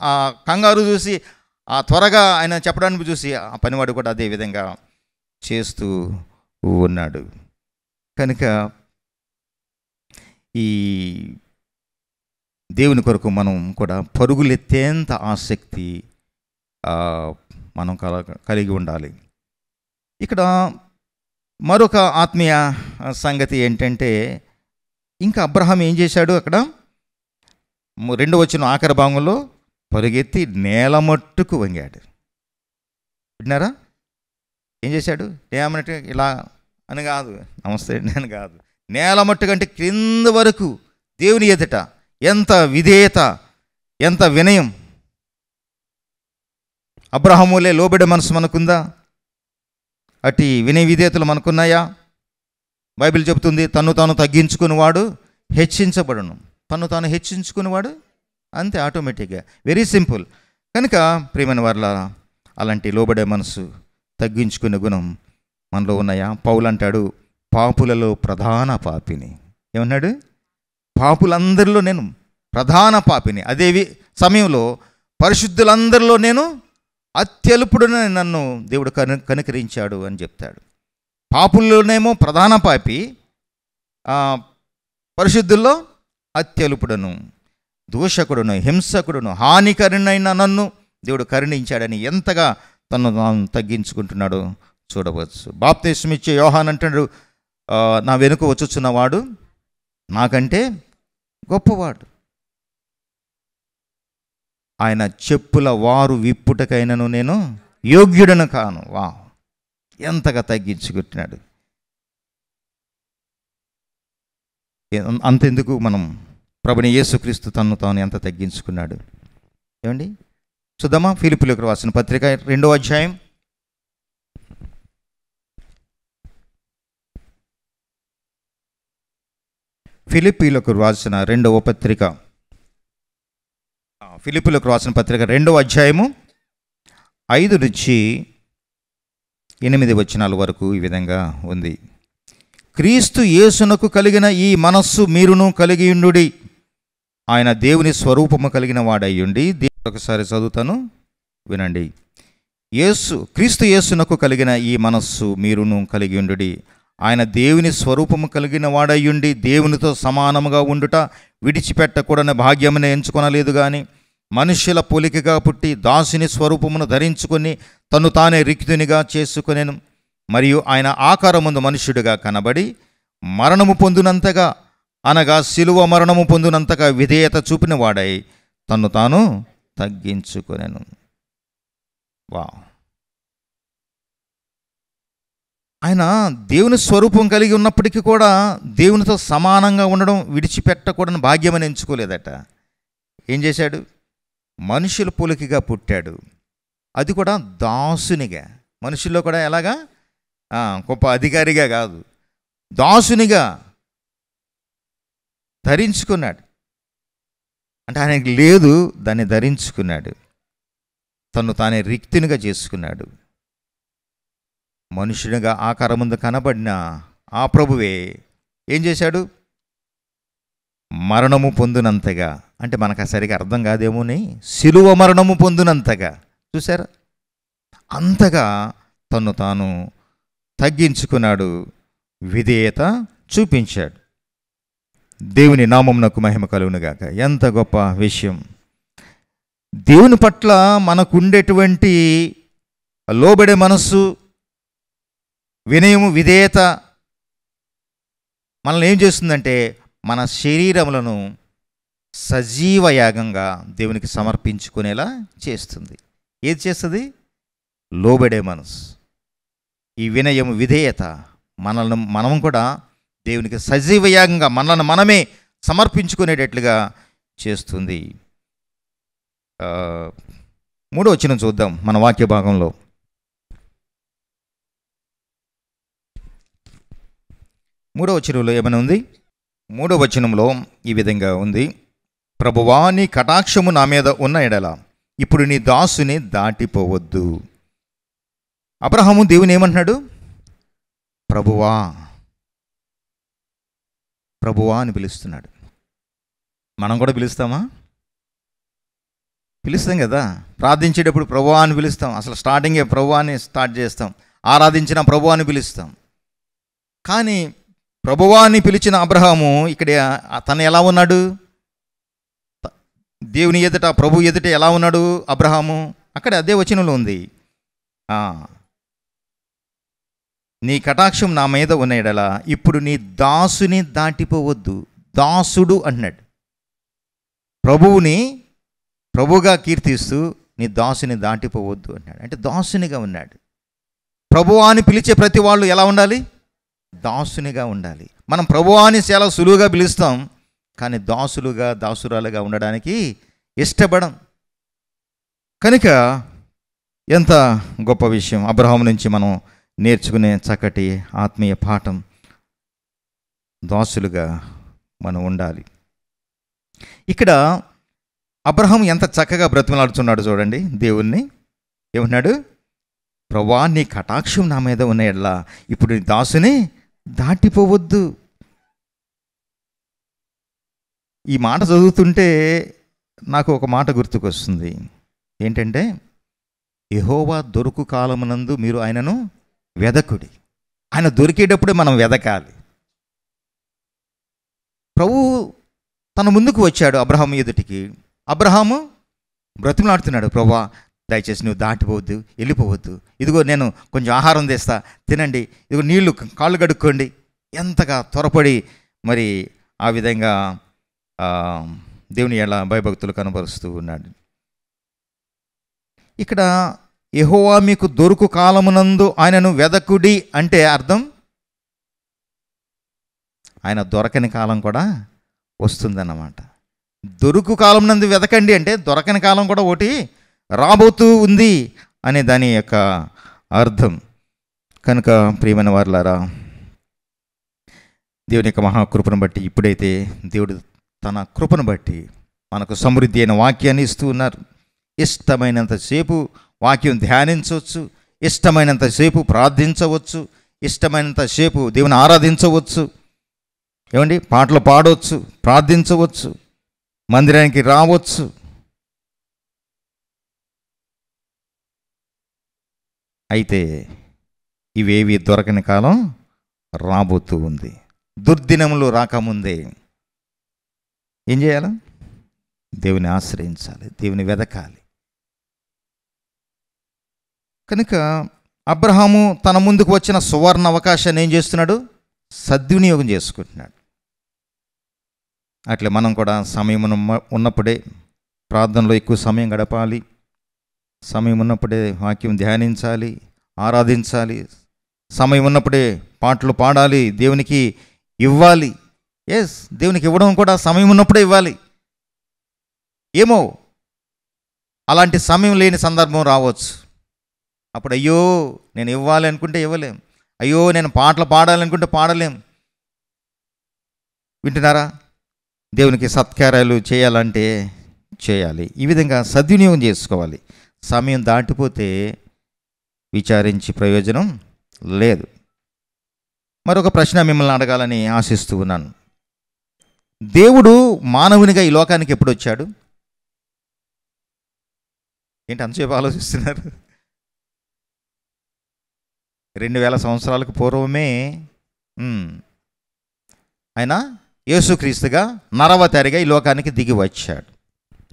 ఆ కంగారు చూసి, ఆ త్వరగా ఆయన చెప్పడానికి చూసి ఆ పనివాడు కూడా అదే విధంగా చేస్తూ ఉన్నాడు. కనుక ఈ దేవుని కొరకు మనం కూడా పరుగులెత్తేంత ఆసక్తి మనం కలిగి ఉండాలి. ఇక్కడ మరొక ఆత్మీయ సంగతి ఏంటంటే, ఇంకా అబ్రహాం ఏం చేశాడు? అక్కడ 2వ వచనం ఆఖరి భాగంలో పరుగెత్తి నేలమట్టుకు వంగాడు. విన్నారా? ఏం చేశాడు? ఏమన్నట్టు ఇలా అని కాదు, నమస్తే నేను కాదు, నేలమట్టు కంటే క్రింద వరకు దేవుని ఎదుట ఎంత విధేయత, ఎంత వినయం. అబ్రహాములే లోబడే మనసు మనకుందా? అట్టి వినయ విధేయతలు మనకున్నాయా? బైబిల్ చెబుతుంది, తన్ను తాను తగ్గించుకునేవాడు హెచ్చించబడును. తన్ను తాను హెచ్చించుకునేవాడు అంతే, ఆటోమేటిక్గా, వెరీ సింపుల్. కనుక ప్రియమైన వారలారా, అలాంటి లోబడే మనసు, తగ్గించుకునే గుణం మనలో ఉన్నాయా? పౌలు అంటాడు, పాపులలో ప్రధాన పాపిని. ఏమన్నాడు? పాపులందరిలో నేను ప్రధాన పాపిని. అదే సమయంలో పరిశుద్ధులందరిలో నేను అత్యల్పుడున నన్ను దేవుడు కనికరించాడు అని చెప్తాడు. పాపుల్లోనేమో ప్రధాన పాపి, పరిశుద్ధుల్లో అత్యల్పుడను, దూషకుడును, హింసకుడును, హానికరునైన నన్ను దేవుడు కరుణించాడని ఎంతగా తను తగ్గించుకుంటున్నాడు చూడవచ్చు. బాప్తిస్మిచ్చే యోహాన్ అంటాడు, నా వెనుక వచ్చుచున్నవాడు నాకంటే గొప్పవాడు, ఆయన చెప్పుల వారు విప్పుటకైనను నేను యోగ్యుడను కాను. వా, ఎంతగా తగ్గించుకుంటున్నాడు. అంతెందుకు, మనం ప్రభుని యేసుక్రీస్తు తన్ను తాను ఎంత తగ్గించుకున్నాడు. ఏమండి చూద్దామా? ఫిలిప్పీయులకు రాసిన పత్రిక 2వ అధ్యాయం ఫిలిప్పీలకు రాసిన రెండవ పత్రిక, ఫిలిప్పీలకు రాసిన పత్రిక 2వ అధ్యాయము 5 నుంచి 8 వచనాల వరకు ఈ విధంగా ఉంది. క్రీస్తు యేసునకు కలిగిన ఈ మనస్సు మీరును కలిగి ఉండుడి. ఆయన దేవుని స్వరూపము కలిగిన వాడయ్యుండి, ఒకసారి చదువుతాను వినండి. క్రీస్తు యేసునకు కలిగిన ఈ మనస్సు మీరును కలిగి ఉండుడి. ఆయన దేవుని స్వరూపము కలిగిన వాడయ్యుండి, దేవునితో సమానముగా ఉండుట విడిచిపెట్టకూడని భాగ్యమును ఎంచుకొనలేదు గాని, మనుష్యుల పోలికగా పుట్టి దాసుని స్వరూపమును ధరించుకొని తను తానే రిక్తునిగా చేసుకొనెను. మరియు ఆయన ఆకారముందు మనుష్యుడిగా కనబడి మరణము పొందినంతగా, అనగా శిలువ మరణము పొందినంతగా విధేయత చూపిన వాడై తన్ను తాను తగ్గించుకొనెను. ఆయన దేవుని స్వరూపం కలిగి ఉన్నప్పటికీ కూడా దేవునితో సమానంగా ఉండడం విడిచిపెట్టకూడని భాగ్యమని ఎంచుకోలేదట. ఏం చేశాడు? మనుషుల పోలికగా పుట్టాడు, అది కూడా దాసునిగా. మనుషుల్లో కూడా ఎలాగా? గొప్ప అధికారిగా కాదు, దాసునిగా ధరించుకున్నాడు. అంటే ఆయనకి లేదు, దాన్ని ధరించుకున్నాడు. తను తానే రిక్తునిగా చేసుకున్నాడు. మనుషునిగా ఆకారం ముందు కనబడిన ఆ ప్రభువే ఏం చేశాడు? మరణము పొందినంతగా, అంటే మనకు సరిగా అర్థం కాదేమోని, శిలువ మరణము పొందినంతగా, చూసారా, అంతగా తను తాను తగ్గించుకున్నాడు, విధేయత చూపించాడు. దేవుని నామమునకు మహిమ కలుగునుగాక. ఎంత గొప్ప విషయం! దేవుని పట్ల మనకుండేటువంటి లోబడే మనస్సు, వినయము, విధేయత మనల్ని ఏం చేస్తుందంటే మన శరీరములను సజీవ యాగంగా దేవునికి సమర్పించుకునేలా చేస్తుంది. ఏది చేస్తుంది? లోబడే మనసు. ఈ వినయము, విధేయత మనం కూడా దేవునికి సజీవ యాగంగా మనల్ని మనమే సమర్పించుకునేటట్లుగా చేస్తుంది. 3వ వచనం చూద్దాం మన వాక్య భాగంలో. 3వ వచనంలో ఏమైనా ఉంది? 3వ వచనంలో ఈ విధంగా ఉంది: ప్రభువా, నీ కటాక్షము నా మీద ఉన్న ఎడల ఇప్పుడు నీ దాసుని దాటిపోవద్దు. అబ్రహాము దేవుని ఏమంటున్నాడు? ప్రభువా, ప్రభువా అని పిలుస్తున్నాడు. మనం కూడా పిలుస్తామా? పిలుస్తాం కదా. ప్రార్థించేటప్పుడు ప్రభువా అని పిలుస్తాం. అసలు స్టార్టింగే ప్రభువా అని స్టార్ట్ చేస్తాం. ఆరాధించిన ప్రభువా అని పిలుస్తాం. కానీ ప్రభువా అని పిలిచిన అబ్రహాము ఇక్కడ తను ఎలా ఉన్నాడు? దేవుని ఎదుట, ప్రభు ఎదుట ఎలా ఉన్నాడు అబ్రహాము? అక్కడ అదే వచనంలో ఉంది, నీ కటాక్షం నా మీద ఉన్న ఎడల ఇప్పుడు నీ దాసుని దాటిపోవద్దు. దాసుడు అంటున్నాడు. ప్రభువుని ప్రభుగా కీర్తిస్తూ నీ దాసుని దాటిపోవద్దు అంటున్నాడు. అంటే దాసునిగా ఉన్నాడు. ప్రభువా అని పిలిచే ప్రతి వాళ్ళు ఎలా ఉండాలి? దాసునిగా ఉండాలి. మనం ప్రభువా అని చాలా సులువుగా పిలుస్తాం, కానీ దాసులుగా, దాసురాలుగా ఉండడానికి ఇష్టపడం. కనుక ఎంత గొప్ప విషయం! అబ్రహాము నుంచి మనం నేర్చుకునే చక్కటి ఆత్మీయ పాఠం, దాసులుగా మనం ఉండాలి. ఇక్కడ అబ్రహాము ఎంత చక్కగా బ్రతిమలాడుతున్నాడు చూడండి దేవుణ్ణి. ఏమన్నాడు? ప్రభువా, నీ కటాక్షం నా మీద ఉన్న ఎడల ఇప్పుడు నీ దాసుని దాటిపోవద్దు. ఈ మాట చదువుతుంటే నాకు ఒక మాట గుర్తుకొస్తుంది. ఏంటంటే, యెహోవా దొరుకు కాలమునందు మీరు ఆయనను వెదకుడి. ఆయన దొరికేటప్పుడే మనం వెదకాలి. ప్రభు తన ముందుకు వచ్చాడు అబ్రహాము ఎదుటికి. అబ్రహాము బ్రతిమలాడుతున్నాడు, ప్రభువా దయచేసి నువ్వు దాటిపోవద్దు, వెళ్ళిపోవద్దు. ఇదిగో నేను కొంచెం ఆహారం తెస్తా, తినండి. ఇదిగో నీళ్లు, కాళ్ళు కడుక్కోండి. ఎంతగా త్వరపడి మరి ఆ విధంగా దేవుని ఎలా భయభక్తులు కనబరుస్తూ ఉన్నాడు. ఇక్కడ యెహోవా మీకు దొరుకు కాలమునందు ఆయనను వెదకుడి అంటే అర్థం, ఆయన దొరకని కాలం కూడా వస్తుందన్నమాట. దొరుకు కాలం నందు వెదకండి అంటే దొరకని కాలం కూడా ఒకటి రాబోతూ ఉంది అనే దాని యొక్క అర్థం. కనుక ప్రియమైన వారులారా, దేవుని యొక్క మహాకృపను బట్టి ఇప్పుడైతే దేవుడు తన కృపను బట్టి మనకు సమృద్ధి అయిన వాక్యాన్ని ఇస్తూ ఉన్నారు. ఇష్టమైనంతసేపు వాక్యం ధ్యానించవచ్చు, ఇష్టమైనంతసేపు ప్రార్థించవచ్చు, ఇష్టమైనంతసేపు దేవుని ఆరాధించవచ్చు. ఏమండి, పాటలు పాడవచ్చు, ప్రార్థించవచ్చు, మందిరానికి రావచ్చు. అయితే ఇవేవి దొరకని కాలం రాబోతూ ఉంది. దుర్దినములు రాకముందే ఏం చేయాలి? దేవుని ఆశ్రయించాలి, దేవుని వెదకాలి. కనుక అబ్రహాము తన ముందుకు వచ్చిన సువర్ణ అవకాశాన్ని ఏం చేస్తున్నాడు? సద్వినియోగం చేసుకుంటున్నాడు. అట్లా మనం కూడా సమయం ఉన్నప్పుడే ప్రార్థనలో ఎక్కువ సమయం గడపాలి, సమయం ఉన్నప్పుడే వాక్యం ధ్యానించాలి, ఆరాధించాలి, సమయం ఉన్నప్పుడే పాటలు పాడాలి, దేవునికి ఇవ్వాలి. దేవునికి ఇవ్వడం కూడా సమయం ఉన్నప్పుడే ఇవ్వాలి. ఏమో అలాంటి సమయం లేని సందర్భం రావచ్చు. అప్పుడు అయ్యో నేను ఇవ్వాలి అనుకుంటే ఇవ్వలేం, అయ్యో నేను పాటలు పాడాలనుకుంటే పాడలేం. వింటున్నారా? దేవునికి సత్కార్యాలు చేయాలంటే చేయాలి. ఈ విధంగా సద్వినియోగం చేసుకోవాలి. సమయం దాటిపోతే విచారించి ప్రయోజనం లేదు. మరొక ప్రశ్న మిమ్మల్ని అడగాలని ఆశిస్తూ ఉన్నాను. దేవుడు మానవునిగా ఈ లోకానికి ఎప్పుడు వచ్చాడు? ఏంటి అంతసేపు ఆలోచిస్తున్నారు? 2000 సంవత్సరాలకు పూర్వమే ఆయన యేసుక్రీస్తుగా నరవతారిగా ఈ లోకానికి దిగి వచ్చాడు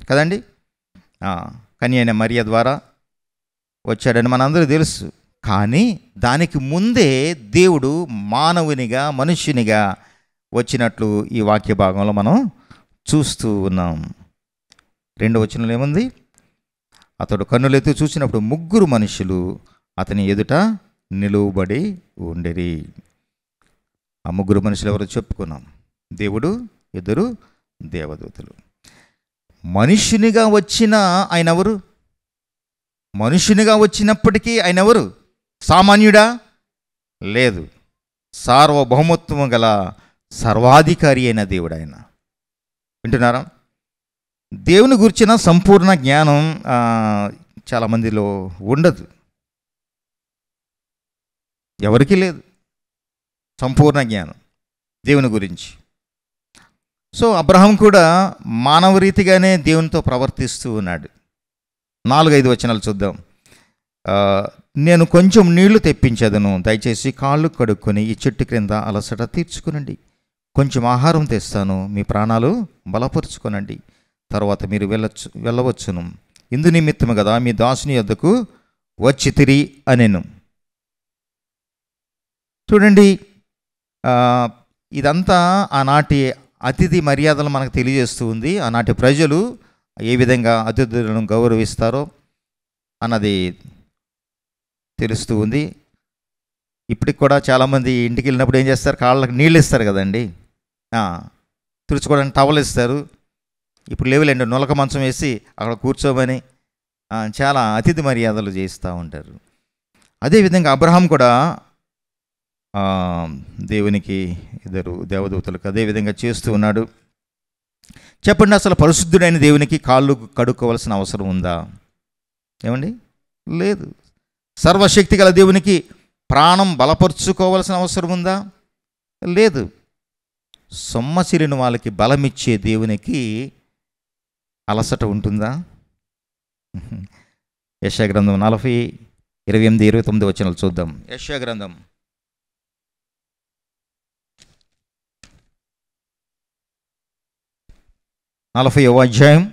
కదండి. కన్య అయిన మరియ ద్వారా వచ్చాడని మనందరూ తెలుసు. కానీ దానికి ముందే దేవుడు మానవునిగా, మనుష్యునిగా వచ్చినట్లు ఈ వాక్య భాగంలో మనం చూస్తూ ఉన్నాం. 2వ వచనంలో ఏముంది? అతడు కన్నులెత్తి చూసినప్పుడు 3 మనుషులు అతని ఎదుట నిలువబడి ఉండేరి. ఆ 3 మనుషులు ఎవరో చెప్పుకున్నాం. దేవుడు, 2 దేవదూతలు. మనుష్యునిగా వచ్చిన ఆయన ఎవరు? మనుష్యునిగా వచ్చినప్పటికీ ఆయన ఎవరు? సామాన్యుడా? లేదు, సార్వభౌమత్వం గల సర్వాధికారి అయిన దేవుడు ఆయన. వింటున్నారా? దేవుని గురించిన సంపూర్ణ జ్ఞానం చాలామందిలో ఉండదు, ఎవరికీ లేదు సంపూర్ణ జ్ఞానం దేవుని గురించి. సో అబ్రహాం కూడా మానవ రీతిగానే దేవునితో ప్రవర్తిస్తూ ఉన్నాడు. 4-5 వచనాలు చూద్దాం. నేను కొంచెం నీళ్లు తెప్పించదను, దయచేసి కాళ్ళు కడుక్కొని ఈ చెట్టు క్రింద అలసట తీర్చుకునండి. కొంచెం ఆహారం తెస్తాను, మీ ప్రాణాలు బలపరుచుకొనండి. తర్వాత మీరు వెళ్ళవచ్చును. ఇందు నిమిత్తము కదా మీ దాసుని యొద్దకు వచ్చి తిరి అనెను. చూడండి, ఇదంతా ఆనాటి అతిథి మర్యాదలు మనకు తెలియజేస్తూ ఉంది. ఆనాటి ప్రజలు ఏ విధంగా అతిథులను గౌరవిస్తారో అన్నది తెలుస్తూ ఉంది. ఇప్పటికి కూడా చాలామంది ఇంటికి వెళ్ళినప్పుడు ఏం చేస్తారు? కాళ్ళకి నీళ్ళు ఇస్తారు కదండి, తుడుచుకోవడానికి టవల్ ఇస్తారు. ఇప్పుడు లేవులేండి, నులక మంచం వేసి అక్కడ కూర్చోమని చాలా అతిథి మర్యాదలు చేస్తూ ఉంటారు. అదేవిధంగా అబ్రహాం కూడా దేవునికి 2 దేవదూతలకు అదేవిధంగా చేస్తూ ఉన్నాడు. చెప్పండి, అసలు పరిశుద్ధుడైన దేవునికి కాళ్ళు కడుక్కోవాల్సిన అవసరం ఉందా? ఏమండి? లేదు. సర్వశక్తి గల దేవునికి ప్రాణం బలపరుచుకోవాల్సిన అవసరం ఉందా? లేదు. సొమ్మసిరిన వాళ్ళకి బలమిచ్చే దేవునికి అలసట ఉంటుందా? యెషయా గ్రంథం 40:28-29 వచనాలు చూద్దాం. యెషయా గ్రంథం 40వ అధ్యాయం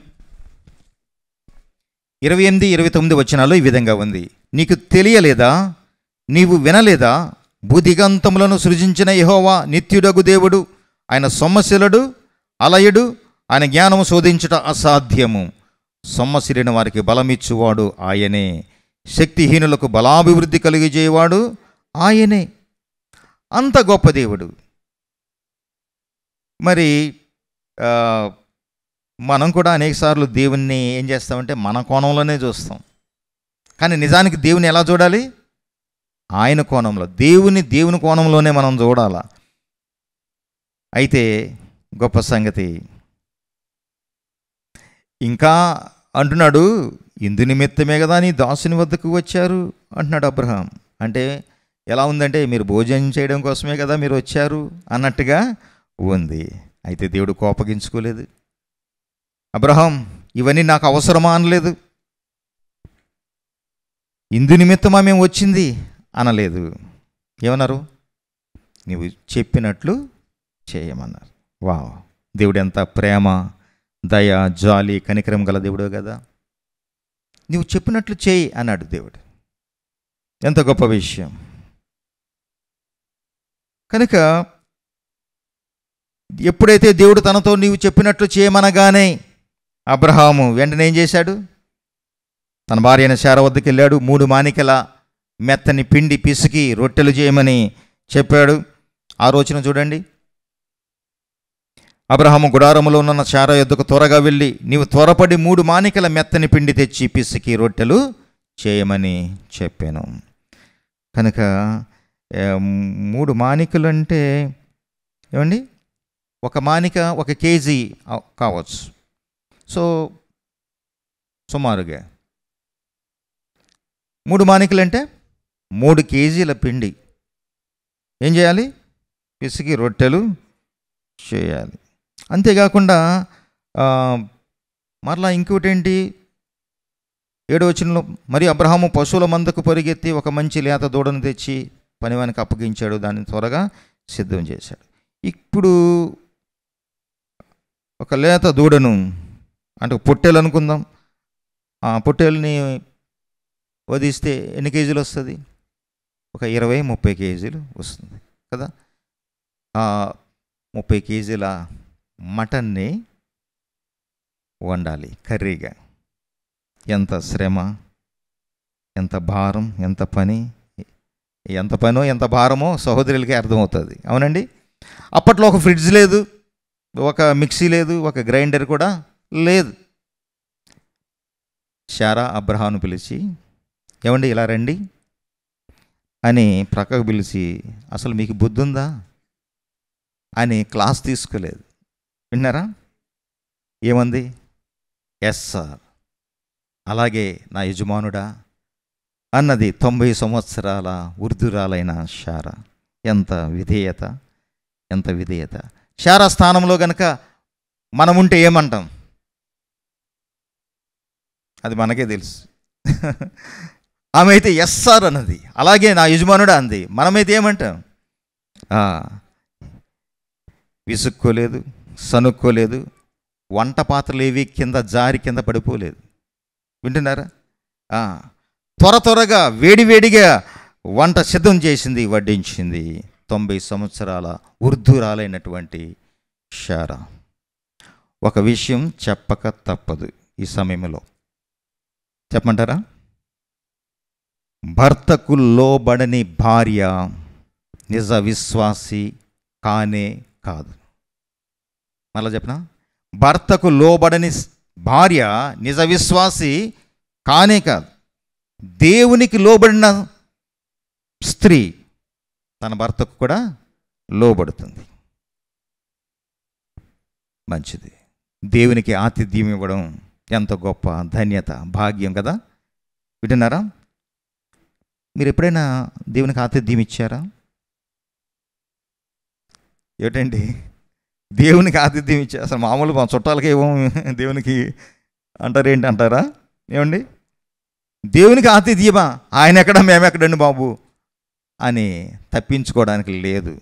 28-29 వచనాలు ఈ విధంగా ఉంది. నీకు తెలియలేదా? నీవు వినలేదా? భూదిగంతములను సృజించిన యెహోవా నిత్యుడగు దేవుడు, ఆయన సొమ్మశిలుడు, అలయుడు, ఆయన జ్ఞానము శోధించుట అసాధ్యము. సొమ్మసిరిన వారికి బలమిచ్చువాడు ఆయనే, శక్తిహీనులకు బలాభివృద్ధి కలిగజేయవాడు ఆయనే. అంత గొప్ప దేవుడు. మరి మనం కూడా అనేకసార్లు దేవుణ్ణి ఏం చేస్తామంటే మన కోణంలోనే చూస్తాం. కానీ నిజానికి దేవుని ఎలా చూడాలి? ఆయన కోణంలో. దేవుని కోణంలోనే మనం చూడాలా. అయితే గొప్ప సంగతి ఇంకా అంటున్నాడు, ఇందు నిమిత్తమే కదా నీ దాసుని వద్దకు వచ్చారు అంటున్నాడు అబ్రహాం. అంటే ఎలా ఉందంటే, మీరు భోజనం చేయడం కోసమే కదా మీరు వచ్చారు అన్నట్టుగా ఉంది. అయితే దేవుడు కోపగించుకోలేదు. అబ్రహాం, ఇవన్నీ నాకు అవసరమా అనలేదు. ఇందు నిమిత్తమా మేము వచ్చింది అనలేదు. ఏమన్నారు? నీవు చెప్పినట్లు చేయమన్నారు. వావ్! దేవుడు ఎంత ప్రేమ, దయ, జాలి, కనికరం గల దేవుడు కదా. నువ్వు చెప్పినట్లు చేయి అన్నాడు దేవుడు. ఎంత గొప్ప విషయం. కనుక ఎప్పుడైతే దేవుడు తనతో నీవు చెప్పినట్లు చేయమనగానే అబ్రహాము వెంటనే ఏం చేశాడు? తన భార్య అయిన శారా వద్దకు వెళ్ళాడు. 3 మానికల మెత్తని పిండి పిసికి రొట్టెలు చేయమని చెప్పాడు. ఆ రోజున చూడండి, అబ్రహాము గుడారములో ఉన్న శారా యొద్దకు త్వరగా వెళ్ళి, నీవు త్వరపడి 3 మానికల మెత్తని పిండి తెచ్చి పిసికి రొట్టెలు చేయమని చెప్పాను. కనుక 3 మానికలు అంటే ఏమండి, ఒక మానిక 1 కేజీ కావచ్చు. సో సుమారుగా 3 మానికలు అంటే 3 కేజీల పిండి ఏం చేయాలి? పిసికి రొట్టెలు చేయాలి. అంతేకాకుండా మరలా ఇంకోటి ఏంటి, 7వ వచనంలో, మరి అబ్రహాము పశువుల మందకు పరిగెత్తి ఒక మంచి లేత దూడను తెచ్చి పనివానికి అప్పగించాడు, దాన్ని త్వరగా సిద్ధం చేశాడు. ఇప్పుడు ఒక లేత దూడను, అంటే పొట్టేలు అనుకుందాం, ఆ పొట్టేలుని వధిస్తే ఎన్ని కేజీలు వస్తుంది? ఒక 20-30 కేజీలు వస్తుంది కదా. 30 కేజీల మటన్ని వండాలి కర్రీగా. ఎంత శ్రమ, ఎంత భారం, ఎంత పని, ఎంత పనో ఎంత భారమో సహోదరులకే అర్థమవుతుంది. అవునండి. అప్పట్లో ఒక ఫ్రిడ్జ్ లేదు, ఒక మిక్సీ లేదు, ఒక గ్రైండర్ కూడా లేదు. శారా అబ్రహామును పిలిచి, ఏమండి ఇలా రండి అని ప్రక్కకు పిలిచి, అసలు మీకు బుద్ధి ఉందా అని క్లాస్ తీసుకోలేదు. విన్నారా? ఏమంది? ఎస్ సార్, అలాగే నా యజమానుడా అన్నది 90 సంవత్సరాల వృద్ధురాలైన శారా. ఎంత విధేయత, ఎంత విధేయత. శారా స్థానంలో గనక మనముంటే ఏమంటాం? అది మనకే తెలుసు. ఆమె అయితే ఎస్ సార్ అన్నది, అలాగే నా యజమానుడా అంది. మనమైతే ఏమంటాం? విసుక్కోలేదు, సనుక్కోలేదు, వంట పాత్రలు ఏవి కింద జారి కింద పడిపోలేదు. వింటున్నారా? త్వరగా వేడివేడిగా వంట సిద్ధం చేసింది, వడ్డించింది 90 సంవత్సరాల వృద్ధురాలైనటువంటి శారా. ఒక విషయం చెప్పక తప్పదు ఈ సమయంలో. చెప్పమంటారా? భర్తకు లోబడని భార్య నిజ విశ్వాసి కానే కాదు. మళ్ళా చెప్పనా? భర్తకు లోబడని భార్య నిజ విశ్వాసి కానే కాదు. దేవునికి లోబడిన స్త్రీ తన భర్తకు కూడా లోబడుతుంది. మంచిది. దేవునికి ఆతిథ్యం ఇవ్వడం ఎంత గొప్ప ధన్యత, భాగ్యం కదా. వింటున్నారా? మీరు ఎప్పుడైనా దేవునికి ఆతిథ్యం ఇచ్చారా? ఏమిటండి, దేవునికి ఆతిథ్యం ఇచ్చారు? అసలు మామూలు మా చుట్టాలకి ఏమో దేవునికి అంటారేంటి అంటారా? ఏమండి, దేవునికి ఆతిథ్యమా? ఆయన ఎక్కడ మేమెక్కడండి బాబు అని తప్పించుకోవడానికి లేదు.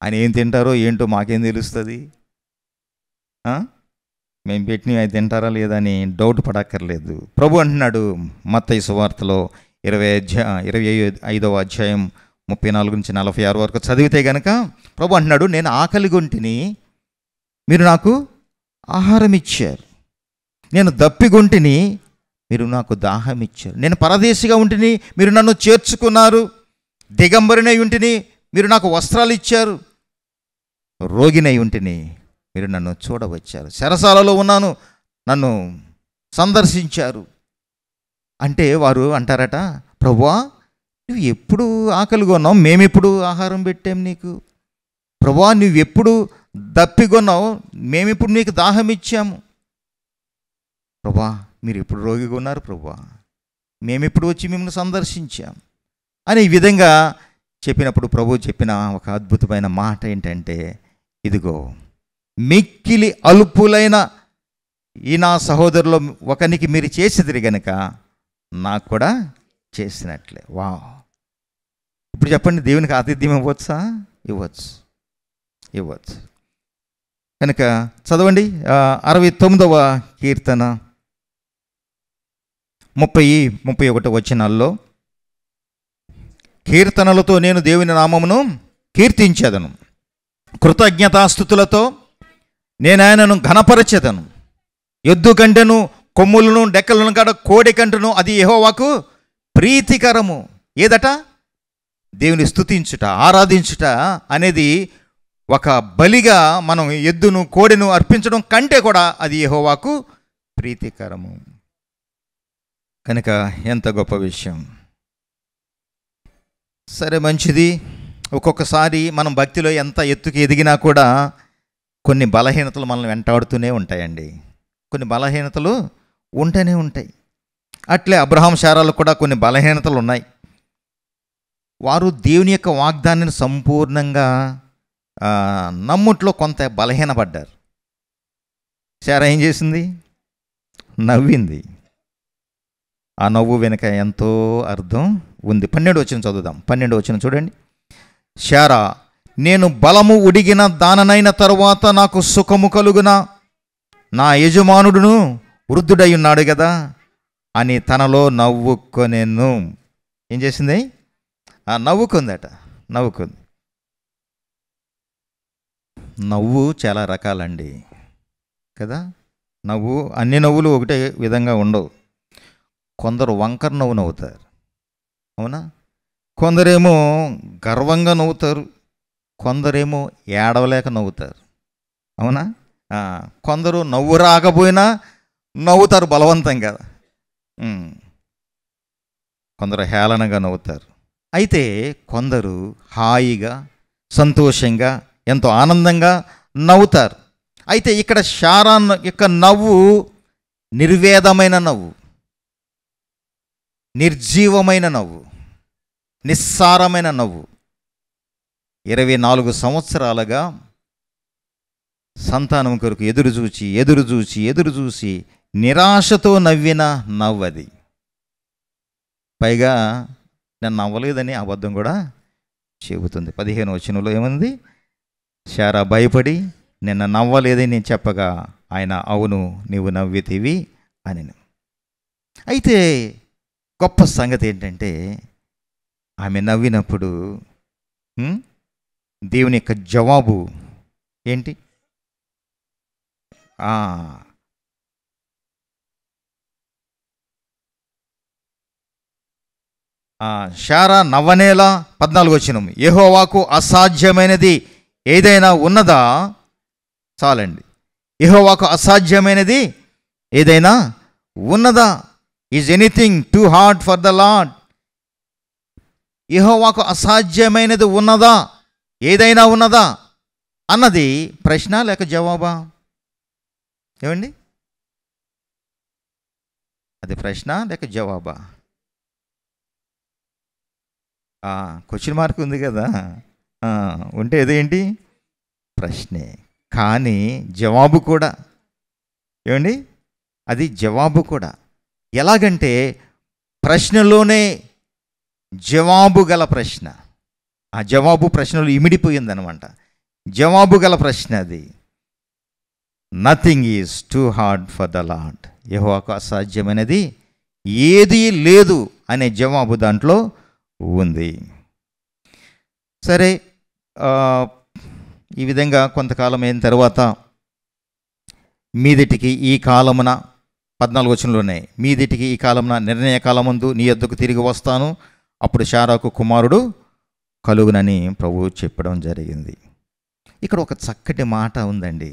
ఆయన ఏం తింటారో ఏంటో మాకేం తెలుస్తుంది? మేము పెట్టినవి అయితే తింటారా లేదా అని డౌట్ పడక్కర్లేదు. ప్రభు అంటున్నాడు మత్తయి సువార్తలో 25వ అధ్యాయం 34 నుంచి 46 వరకు చదివితే గనక ప్రభు అంటున్నాడు, నేను ఆకలిగొంటిని, మీరు నాకు ఆహారం ఇచ్చారు. నేను దప్పిగొంటిని, మీరు నాకు దాహం ఇచ్చారు. నేను పరదేశిగా ఉంటిని, మీరు నన్ను చేర్చుకున్నారు. దిగంబరినై ఉంటిని, మీరు నాకు వస్త్రాలు ఇచ్చారు. రోగినై ఉంటిని, మీరు నన్ను చూడవచ్చారు. చెరసాలలో ఉన్నాను, నన్ను సందర్శించారు. అంటే వారు అంటారట, ప్రభువా నువ్వు ఎప్పుడు ఆకలిగా ఉన్నావు, మేమెప్పుడు ఆహారం పెట్టాం నీకు? ప్రభువా నువ్వెప్పుడు దప్పిగొన్నావు, మేమిప్పుడు నీకు దాహం ఇచ్చాము. ప్రభువా మీరు ఎప్పుడు రోగిగా ఉన్నారు ప్రభువా, మేమిప్పుడు వచ్చి మిమ్మల్ని సందర్శించాం అని ఈ విధంగా చెప్పినప్పుడు ప్రభు చెప్పిన ఒక అద్భుతమైన మాట ఏంటంటే, ఇదిగో మిక్కిలి అల్పులైన ఈ నా సహోదరులో ఒకనికి మీరు చేసేది గనుక నాకు కూడా చేసినట్లే. వా, ఇప్పుడు చెప్పండి, దేవునికి ఆతిథ్యం ఇవ్వచ్చా? ఇవ్వచ్చు. కనుక చదవండి 69వ కీర్తన 30-31 వచనాల్లో, కీర్తనలతో నేను దేవుని నామమును కీర్తించెదను, కృతజ్ఞతాస్తుతులతో నేను ఆయనను ఘనపరచెదను. ఎద్దు కంటెను కొమ్ములను డెక్కలను కాడ కోడి కంటను అది యెహోవాకు ప్రీతికరము. ఏదట? దేవుని స్తుతించుట, ఆరాధించుట అనేది ఒక బలిగా మనం ఎద్దును కోడిను అర్పించడం కంటే కూడా అది యెహోవాకు ప్రీతికరము. కనుక ఎంత గొప్ప విషయం. సరే, మంచిది. ఒక్కొక్కసారి మనం భక్తిలో ఎంత ఎత్తుకు ఎదిగినా కూడా కొన్ని బలహీనతలు మనల్ని వెంటాడుతూనే ఉంటాయండి. కొన్ని బలహీనతలు ఉంటూనే ఉంటాయి. అట్లే అబ్రహాం శారాలకు కూడా కొన్ని బలహీనతలు ఉన్నాయి. వారు దేవుని యొక్క వాగ్దానాన్ని సంపూర్ణంగా నమ్ముట్లో కొంత బలహీనపడ్డారు. శారా ఏం చేసింది? నవ్వింది. ఆ నవ్వు వెనుక ఎంతో అర్థం ఉంది. 12వ వచనం చదువుదాం. 12వ వచనం చూడండి. శారా, నేను బలము ఉడిగిన దాననైన తరువాత నాకు సుఖము కలుగునా, నా యజమానుడును వృద్ధుడై ఉన్నాడు కదా అని తనలో నవ్వుకొనెను. ఏం చేసింది? నవ్వుకుందట. నవ్వు చాలా రకాలండి కదా. అన్ని నవ్వులు ఒకటే విధంగా ఉండవు. కొందరు వంకర నవ్వు నవ్వుతారు, అవునా? కొందరేమో గర్వంగా నవ్వుతారు, కొందరేమో ఏడవలేక నవ్వుతారు, అవునా? కొందరు నవ్వు రాకపోయినా నవ్వుతారు బలవంతంగా, కొందరు హేళనగా నవ్వుతారు. అయితే కొందరు హాయిగా సంతోషంగా ఎంతో ఆనందంగా నవ్వుతారు. అయితే ఇక్కడ శారా యొక్క నవ్వు నిర్వేదమైన నవ్వు, నిర్జీవమైన నవ్వు, నిస్సారమైన నవ్వు. 24 సంవత్సరాలుగా సంతానం కొరకు ఎదురు చూసి నిరాశతో నవ్విన నవ్వది. పైగా నేను నవ్వలేదని అబద్ధం కూడా చెబుతుంది. 15వ వచనంలో ఏముంది? శారా భయపడి నిన్న నవ్వలేదని నేను చెప్పగా ఆయన అవును నీవు నవ్వితివి అని. అయితే గొప్ప సంగతి ఏంటంటే, ఆమె నవ్వినప్పుడు దేవుని యొక్క జవాబు ఏంటి? శారా నవ్వనేలా 14వ వచనం, యెహోవాకు అసాధ్యమైనది ఏదైనా ఉన్నదా? చాలండి. యెహోవాకు అసాధ్యమైనది ఏదైనా ఉన్నదా? Is anything too hard for the lord? యెహోవాకు అసాధ్యమైనది ఉన్నదా, ఏదైనా ఉన్నదా అన్నది ప్రశ్న లేక జవాబా? ఏమండి, అది ప్రశ్న లేక జవాబా? క్వశ్చన్ మార్క్ ఉంది కదా, ఉంటే ఇదేంటి? ప్రశ్నే, కానీ జవాబు కూడా. ఏమండి, అది జవాబు కూడా. ఎలాగంటే ప్రశ్నలోనే జవాబు గల ప్రశ్న. ఆ జవాబు ప్రశ్నలు ఇమిడిపోయిందనమాట. జవాబు గల ప్రశ్న అది. Nothing is two hard for the lord. యెహోవాకు అసాధ్యమైనది ఏదీ లేదు అనే జవాబు దాంట్లో ఉంది. సరే, ఈ విధంగా కొంతకాలం అయిన తర్వాత మీదిటికి ఈ కాలమున 14వ వచనంలోనే, మీదిటికి ఈ కాలమున నిర్ణయ కాలమందు నీ యొద్దకు తిరిగి వస్తాను, అప్పుడు శారాకు కుమారుడు కలుగునని ప్రభువు చెప్పడం జరిగింది. ఇక్కడ ఒక చక్కటి మాట ఉందండి.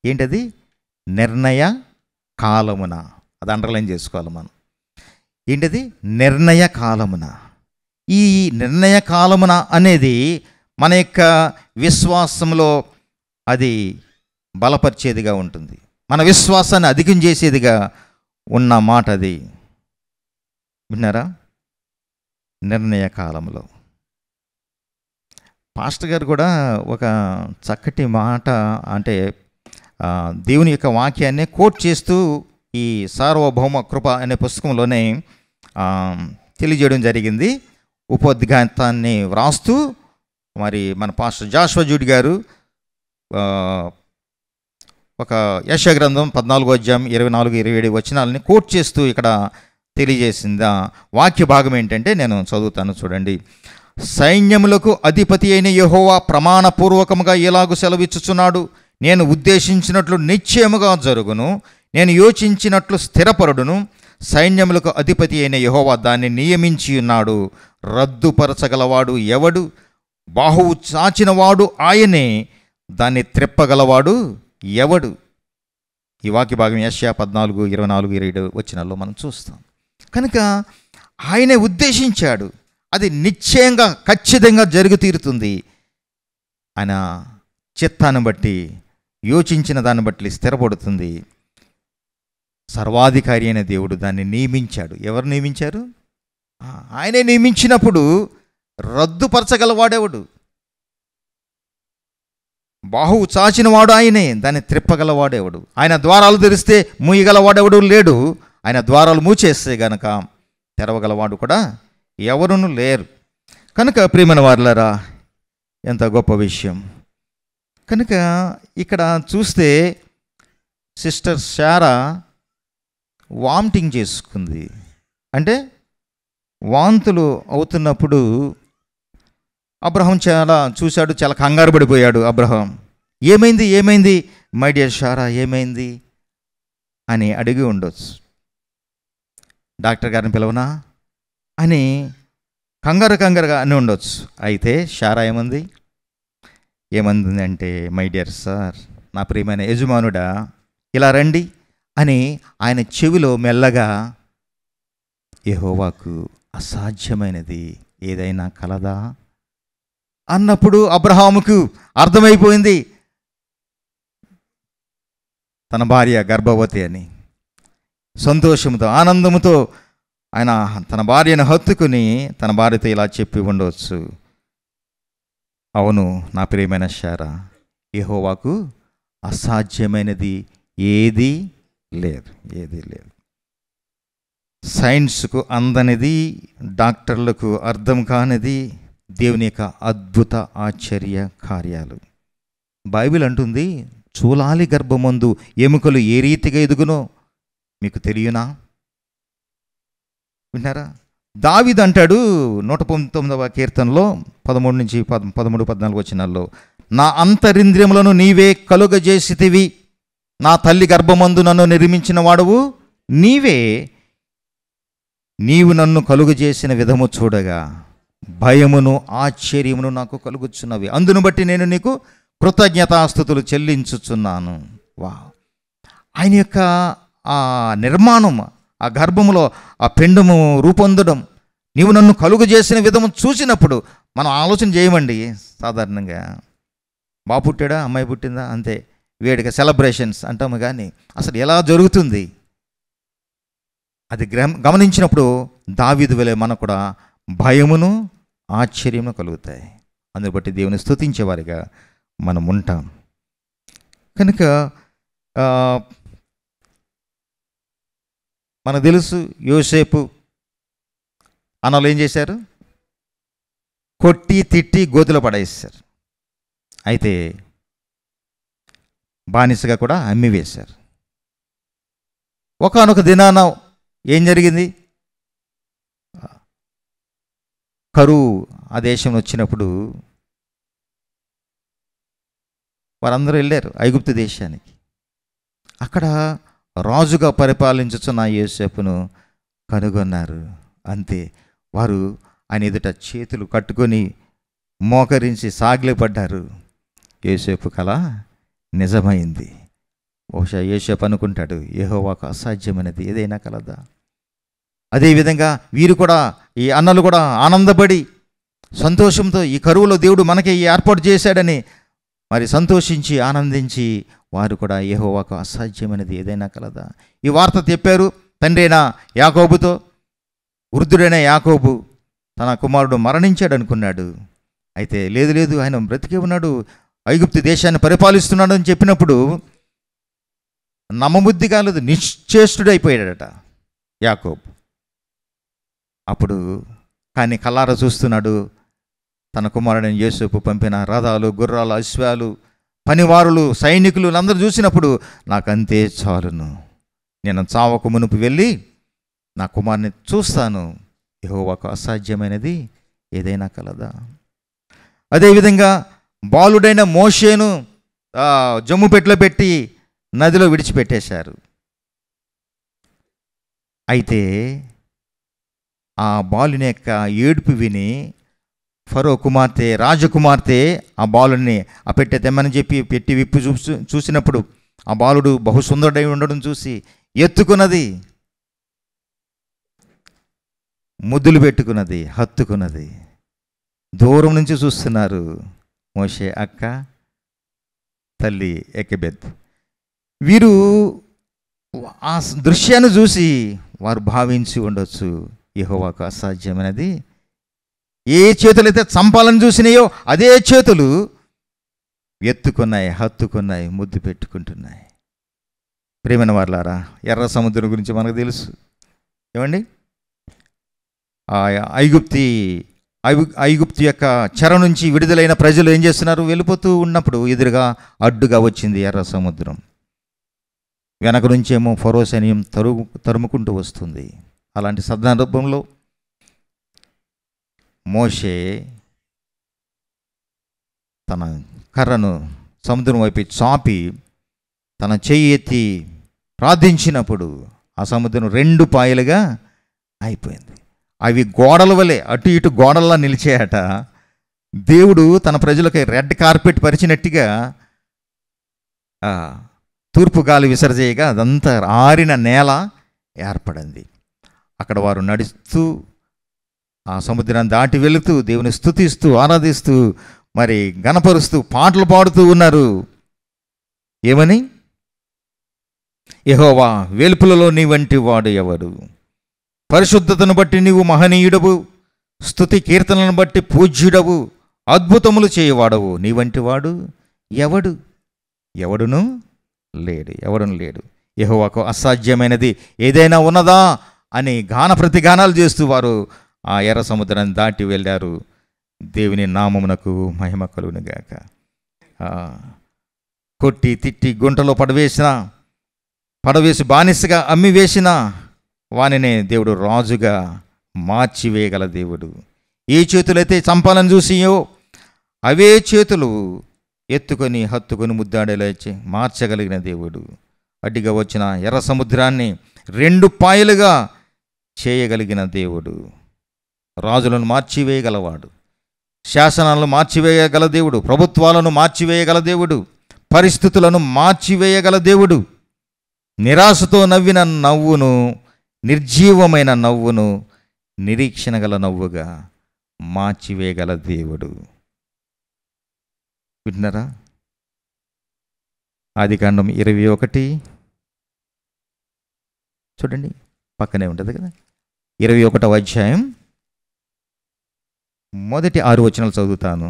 ఏంటది? నిర్ణయ కాలమున. అది అండర్లైన్ చేసుకోవాలి మనం. ఏంటది? నిర్ణయ కాలమున. ఈ నిర్ణయ కాలమున అనేది మన యొక్క విశ్వాసంలో అది బలపరిచేదిగా ఉంటుంది, మన విశ్వాసాన్ని అధికం చేసేదిగా ఉన్న మాట అది. విన్నారా? నిర్ణయ కాలంలో పాస్టర్ గారు కూడా ఒక చక్కటి మాట, అంటే దేవుని యొక్క వాక్యాన్ని కోట్ చేస్తూ ఈ సార్వభౌమ కృప అనే పుస్తకంలోనే తెలియజేయడం జరిగింది. ఉపోద్ఘాతాన్ని వ్రాస్తూ మరి మన పాస్టర్ జాషువా జూడ్ గారు ఒక యెషయా గ్రంథం 14వ అధ్యాయం 24-27 వచనాలని కోట్ చేస్తూ ఇక్కడ తెలియజేసింది. వాక్య భాగం ఏంటంటే నేను చదువుతాను, చూడండి. సైన్యములకు అధిపతి అయిన యెహోవా ప్రమాణపూర్వకముగా ఎలాగూ సెలవిచ్చుచున్నాడు, నేను ఉద్దేశించినట్లు నిశ్చయముగా జరుగును, నేను యోచించినట్లు స్థిరపరుడును. సైన్యములకు అధిపతి అయిన యెహోవా దాన్ని నియమించి ఉన్నాడు, రద్దుపరచగలవాడు ఎవడు? బాహువు చాచినవాడు ఆయనే, దాన్ని త్రిప్పగలవాడు ఎవడు? ఈ వాక్య భాగం యెషయా 14:24-27 వచనాల్లో మనం చూస్తాం. కనుక ఆయనే ఉద్దేశించాడు, అది నిశ్చయంగా ఖచ్చితంగా జరుగు తీరుతుంది. ఆయన చిత్తాన్ని బట్టి, యోచించిన దాన్ని బట్టి స్థిరపడుతుంది. సర్వాధికారి అయిన దేవుడు దాన్ని నియమించాడు. ఎవరు నియమించారు? ఆయనే నియమించినప్పుడు రద్దుపరచగలవాడెవడు? బాహువు చాచినవాడు ఆయనే, దాన్ని త్రిప్పగలవాడెవడు? ఆయన ద్వారాలు తెరిస్తే మూయగలవాడెవడు లేడు. ఆయన ద్వారాలు మూచేస్తే గనక తెరవగలవాడు కూడా ఎవరును లేరు. కనుక ప్రియమైన వారులారా, ఎంత గొప్ప విషయం. కనుక ఇక్కడ చూస్తే సిస్టర్ శారా వామిటింగ్ చేసుకుంది. అంటే వాంతులు అవుతున్నప్పుడు అబ్రహాం చూశాడు, చాలా కంగారు పడిపోయాడు. అబ్రహాం, ఏమైంది మై డియర్ శారా, ఏమైంది అని అడిగి ఉండొచ్చు. డాక్టర్ గారిని పిలవనా అని కంగారుగా అని ఉండొచ్చు. అయితే శారా ఏమంది అంటే, మై డియర్ సార్, నా ప్రియమైన యజమానుడా, ఇలా రండి అని ఆయన చెవిలో మెల్లగా, యెహోవాకు అసాధ్యమైనది ఏదైనా కలదా అన్నప్పుడు అబ్రహాముకు అర్థమైపోయింది తన భార్య గర్భవతి అని. సంతోషంతో, ఆనందంతో ఆయన తన భార్యను హత్తుకుని తన భార్యతో ఇలా చెప్పి ఉండవచ్చు, అవును నా ప్రియమైన శారా, యెహోవాకు అసాధ్యమైనది ఏదీ లేదు. సైన్స్కు అందనిది, డాక్టర్లకు అర్థం కానిది దేవుని యొక్క అద్భుత ఆశ్చర్య కార్యాలు. బైబిల్ అంటుంది, చూలాలి గర్భమందు ఎముకలు ఏ రీతిగా ఎదుగునో మీకు తెలియనా? విన్నారా? దావీదు అంటాడు 119వ కీర్తనలో 13-14 వచనాల్లో, నా అంతరింద్రియములను నీవే కలుగజేసితివి, నా తల్లి గర్భమందు నన్ను నిర్మించిన వాడవు నీవే, నీవు నన్ను కలుగజేసిన విధము చూడగా భయమును ఆశ్చర్యమును నాకు కలుగుచున్నవి, అందును బట్టి నేను నీకు కృతజ్ఞతాస్తుతులు చెల్లించుచున్నాను. వా, ఆయన యొక్క ఆ నిర్మాణం, ఆ గర్భములో ఆ పిండము రూపొందడం, నీవు నన్ను కలుగు చేసిన విధము చూసినప్పుడు మనం ఆలోచన చేయమండి. సాధారణంగా బాబు పుట్టాడా, అమ్మాయి పుట్టిందా, అంతే, వేడిక సెలబ్రేషన్స్ అంటాము. కానీ అసలు ఎలా జరుగుతుంది అది గమనించినప్పుడు దావీదు వలె మనకు కూడా భయమును ఆశ్చర్యమును కలుగుతాయి. అందుని బట్టి దేవుని స్తుతించేవారిగా మనం ఉంటాం. కనుక మనకు తెలుసు, యోసేపు అన్నలు ఏం చేశారు? కొట్టి తిట్టి గోతిలో పడేశారు. అయితే బానిసగా కూడా అమ్మివేశారు. ఒకానొక దినాన ఏం జరిగింది? కరువు ఆ దేశం వచ్చినప్పుడు వారందరూ వెళ్ళారు ఐగుప్తు దేశానికి. అక్కడ రాజుగా పరిపాలించుచున్న యోసేపును కనుగొన్నారు. అంతే, వారు ఆయన ఎదుట చేతులు కట్టుకొని మోకరించి సాగిలపడ్డారు. యోసేపు కల నిజమైంది. బహుశా యోసేపు అనుకుంటాడు, యెహోవాకు అసాధ్యమైనది ఏదైనా కలదా? అదేవిధంగా వీరు కూడా, ఈ అన్నలు కూడా ఆనందపడి సంతోషంతో ఈ కరువులో దేవుడు మనకి ఈ ఏర్పాటు చేశాడని మరి సంతోషించి ఆనందించి వారు కూడా యెహోవాకు అసాధ్యమైనది ఏదైనా కలదా. ఈ వార్త చెప్పారు తండ్రి అయిన యాకోబుతో. వృద్ధుడైన యాకోబు తన కుమారుడు మరణించాడు అనుకున్నాడు. అయితే లేదు లేదు, ఆయన బ్రతికే ఉన్నాడు, ఐగుప్తు దేశాన్ని పరిపాలిస్తున్నాడు అని చెప్పినప్పుడు నమ్మబుద్ధి కాలేదు, నిశ్చేష్టుడైపోయాడట యాకోబు. అప్పుడు కానీ కల్లార చూస్తున్నాడు తన కుమారుడైన యోసేపు పంపిన రథాలు, గుర్రాలు, అశ్వాలు, పనివారులు, సైనికులు అందరూ చూసినప్పుడు నాకంతే చాలును, నేను చావకు మునుపు వెళ్ళి నా కుమారుని చూస్తాను, యెహోవాకు అసాధ్యమైనది ఏదైనా కలదా. అదేవిధంగా బాలుడైన మోషేను జమ్ము పెట్టెలో పెట్టి నదిలో విడిచిపెట్టేశారు. అయితే ఆ బాలుని యొక్క ఏడుపు విని ఫరో కుమార్తె, రాజకుమార్తె ఆ బాలుని ఆ పెట్టె తెమ్మని చెప్పి పెట్టి విప్పి చూసినప్పుడు ఆ బాలుడు బహుసుందరుడై ఉండడం చూసి ఎత్తుకున్నది, ముద్దులు పెట్టుకున్నది, హత్తుకున్నది. దూరం నుంచి చూస్తున్నారు మోషే అక్క, తల్లి ఎకెబెత్. వీరు ఆ దృశ్యాన్ని చూసి వారు భావించి ఉండొచ్చు, యెహోవాకు అసాధ్యమైనది. ఏ చేతులైతే చంపాలని చూసినాయో అదే చేతులు ఎత్తుకున్నాయి, హత్తుకున్నాయి, ముద్దు పెట్టుకుంటున్నాయి. ప్రియమైన వారలారా, ఎర్ర సముద్రం గురించి మనకు తెలుసు ఏమండి. ఐగుప్తు యొక్క చెర నుంచి విడుదలైన ప్రజలు ఏం చేస్తున్నారు, వెళ్ళిపోతూ ఉన్నప్పుడు ఎదురుగా అడ్డుగా వచ్చింది ఎర్ర సముద్రం. వెనక నుంచేమో ఫరో సైన్యం తరుముకుంటూ వస్తుంది. అలాంటి సందర్భంలో మోషే తన కర్రను సముద్రం వైపు చాపి తన చెయ్యి ఎత్తి ప్రార్థించినప్పుడు ఆ సముద్రం 2 పాయలుగా అయిపోయింది. అవి గోడల వలె అటు ఇటు గోడల్లా నిలిచాయట. దేవుడు తన ప్రజలకి రెడ్ కార్పెట్ పరిచినట్టుగా తూర్పు గాలి విసర్జేయగా అదంతా ఆరిన నేల ఏర్పడింది. అక్కడ వారు నడుస్తూ ఆ సముద్రాన్ని దాటి వెళుతూ దేవుని స్తుతిస్తూ ఆరాధిస్తూ మరి గణపరుస్తూ పాటలు పాడుతూ ఉన్నారు. ఏమని? యెహోవా, వెలుపులలో నీ వంటి వాడు ఎవడు? పరిశుద్ధతను బట్టి నీవు మహనీయుడవు, స్తుతి కీర్తనలను బట్టి పూజ్యుడవు, అద్భుతములు చేయవాడవు. నీ వంటి వాడు ఎవడు? ఎవడును లేడు. యెహోవాకు అసాధ్యమైనది ఏదైనా ఉన్నదా అని గాన ప్రతిగానాలు చేస్తూ వారు ఆ ఎర్ర సముద్రాన్ని దాటి వెళ్ళారు. దేవుని నామమునకు మహిమ కలుగునుగాక. కొట్టి తిట్టి గుంటలో పడవేసి బానిసగా అమ్మి వేసిన వానినే దేవుడు రాజుగా మార్చివేయగల దేవుడు. ఏ చేతులైతే చంపాలని చూసియో అవే చేతులు ఎత్తుకొని హత్తుకొని ముద్దాడేలా మార్చగలిగిన దేవుడు. అడ్డిగా వచ్చిన ఎర్ర సముద్రాన్ని 2 పాయలుగా చేయగలిగిన దేవుడు. రాజులను మార్చివేయగలవాడు, శాసనాలను మార్చివేయగల దేవుడు, ప్రభుత్వాలను మార్చివేయగల దేవుడు, పరిస్థితులను మార్చివేయగల దేవుడు. నిరాశతో నవ్విన నవ్వును, నిర్జీవమైన నవ్వును నిరీక్షణ గల నవ్వుగా మార్చివేయగల దేవుడు. విన్నారా? ఆదికాండం 21 చూడండి, పక్కనే ఉంటుంది కదా. 21వ అధ్యాయం మొదటి 6 వచనాలు చదువుతాను.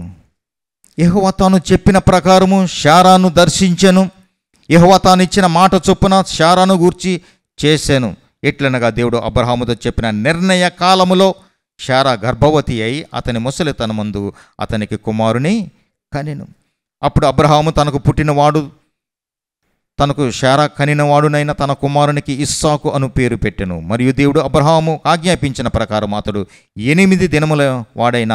యెహోవా తాను చెప్పిన ప్రకారము శారాను దర్శించెను. యెహోవా తాను ఇచ్చిన మాట చొప్పున శారాను గూర్చి చేశాను. ఎట్లనగా దేవుడు అబ్రహాముతో చెప్పిన నిర్ణయ కాలములో శారా గర్భవతి అయి అతని ముసలితనమందు అతనికి కుమారుని కనెను. అప్పుడు అబ్రహాము తనకు శారా కనినవాడునైన తన కుమారునికి ఇస్సాకు అను పేరు పెట్టెను. మరియు దేవుడు అబ్రహాము ఆజ్ఞాపించిన ప్రకారం అతడు 8 దినముల వాడైన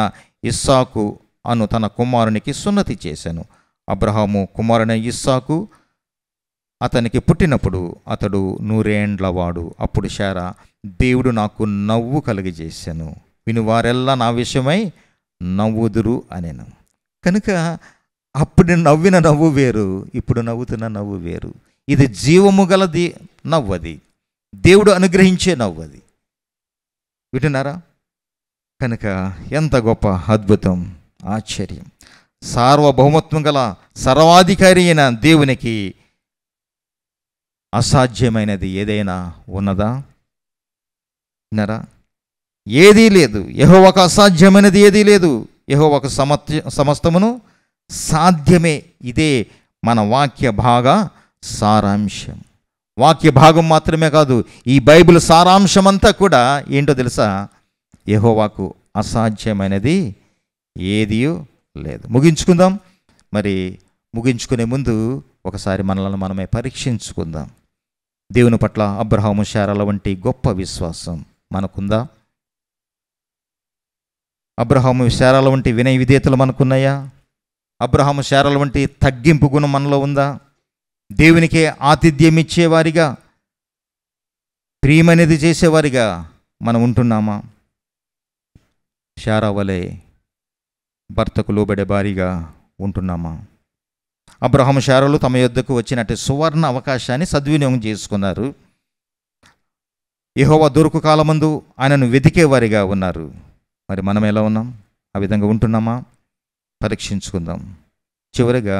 ఇస్సాకు అను తన కుమారునికి సున్నతి చేశాను. అబ్రహాము కుమారుని ఇస్సాకు అతనికి పుట్టినప్పుడు అతడు 100 ఏండ్లవాడు. అప్పుడు శారా, దేవుడు నాకు నవ్వు కలిగజేశాను, వినువారెల్లా నా విషయమై నవ్వుదురు అనెను. కనుక అప్పుడు నవ్విన నవ్వు వేరు, ఇప్పుడు నవ్వుతున్న నవ్వు వేరు. ఇది జీవము గలది నవ్వది, దేవుడు అనుగ్రహించే నవ్వది. వింటున్నారా? కనుక ఎంత గొప్ప అద్భుతం, ఆశ్చర్యం! సార్వభౌమత్వం గల సర్వాధికారి అయిన దేవునికి అసాధ్యమైనది ఏదైనా ఉన్నదా? విన్నారా? ఏదీ లేదు. యెహోవాకు అసాధ్యమైనది ఏదీ లేదు. యెహోవాకు సమస్తమును సాధ్యమే. ఇదే మన వాక్య భాగ సారాంశం. వాక్య భాగం మాత్రమే కాదు, ఈ బైబిల్ సారాంశం అంతా కూడా ఏంటో తెలుసా? యెహోవాకు అసాధ్యమైనది ఏదీ లేదు. ముగించుకుందాం. మరి ముగించుకునే ముందు ఒకసారి మనల్ని మనమే పరీక్షించుకుందాం. దేవుని పట్ల అబ్రహాము శారాల వంటి గొప్ప విశ్వాసం మనకుందా? అబ్రహాము శారాల వంటి వినయ విధేయతలు మనకున్నాయా? అబ్రహాము శారాల వంటి తగ్గింపు గుణం మనలో ఉందా? దేవునికే ఆతిథ్యం ఇచ్చేవారిగా, ప్రియమనేది చేసేవారిగా మనం ఉంటున్నామా? శారా వలె భర్తకు లోబడే భారీగా ఉంటున్నామా? అబ్రహాము శారాలు తమ యొద్దకు వచ్చినట్టు సువర్ణ అవకాశాన్ని సద్వినియోగం చేసుకున్నారు. యెహోవా దొరుకు కాలమందు ఆయనను వెతికేవారిగా ఉన్నారు. మరి మనం ఎలా ఉన్నాం? ఆ విధంగా ఉంటున్నామా? పరీక్షించుకుందాం. చివరిగా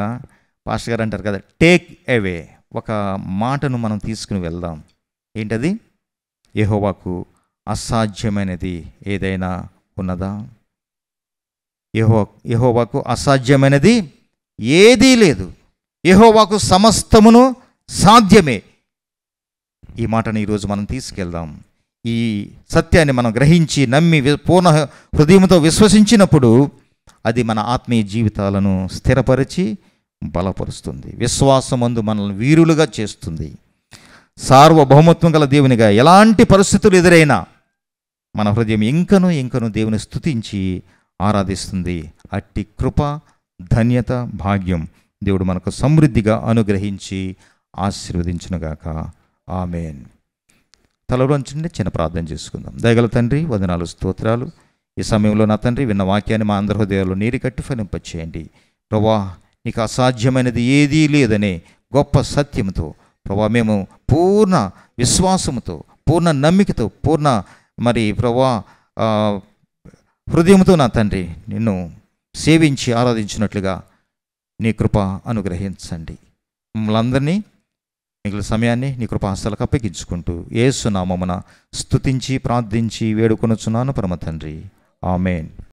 పాస్టర్ గారు అంటారు కదా, టేక్ అవే, ఒక మాటను మనం తీసుకుని వెళ్దాం. ఏంటది? యెహోవాకు అసాధ్యమైనది ఏదైనా ఉన్నదా? యెహోవాకు అసాధ్యమైనది ఏదీ లేదు. యెహోవాకు సమస్తమును సాధ్యమే. ఈ మాటను ఈరోజు మనం తీసుకెళ్దాం. ఈ సత్యాన్ని మనం గ్రహించి నమ్మి పూర్ణ హృదయంతో విశ్వసించినప్పుడు అది మన ఆత్మీయ జీవితాలను స్థిరపరిచి బలపరుస్తుంది. విశ్వాసమందు మనల్ని వీరులుగా చేస్తుంది. సార్వభౌమత్వం గల దేవునిగా ఎలాంటి పరిస్థితులు ఎదురైనా మన హృదయం ఇంకను దేవుని స్తుతించి ఆరాధిస్తుంది. అట్టి కృప, ధన్యత, భాగ్యం దేవుడు మనకు సమృద్ధిగా అనుగ్రహించి ఆశీర్వదించునుగాక. ఆమేన్. తలలోంచండి, చిన్న ప్రార్థన చేసుకుందాం. దయగల తండ్రి, వందనాలు, స్తోత్రాలు. ఈ సమయంలో నా తండ్రి, విన్న వాక్యాన్ని మా అందరి హృదయాల్లో నీరు కట్టి ఫలింపచేయండి. ప్రభా, నీకు అసాధ్యమైనది ఏదీ లేదనే గొప్ప సత్యంతో ప్రభా మేము పూర్ణ విశ్వాసముతో, పూర్ణ నమ్మికతో, పూర్ణ ప్రభా హృదయంతో నా తండ్రి నిన్ను సేవించి ఆరాధించినట్లుగా నీ కృప అనుగ్రహించండి. మమ్మల్ని అందరినీ మిగిలిన సమయాన్ని నీ కృపాహస్తాలకు అప్పగించుకుంటూ యేసు నామమున స్తుతించి ప్రార్థించి వేడుకొనుచున్నాను పరమ తండ్రి. ఆమేన్.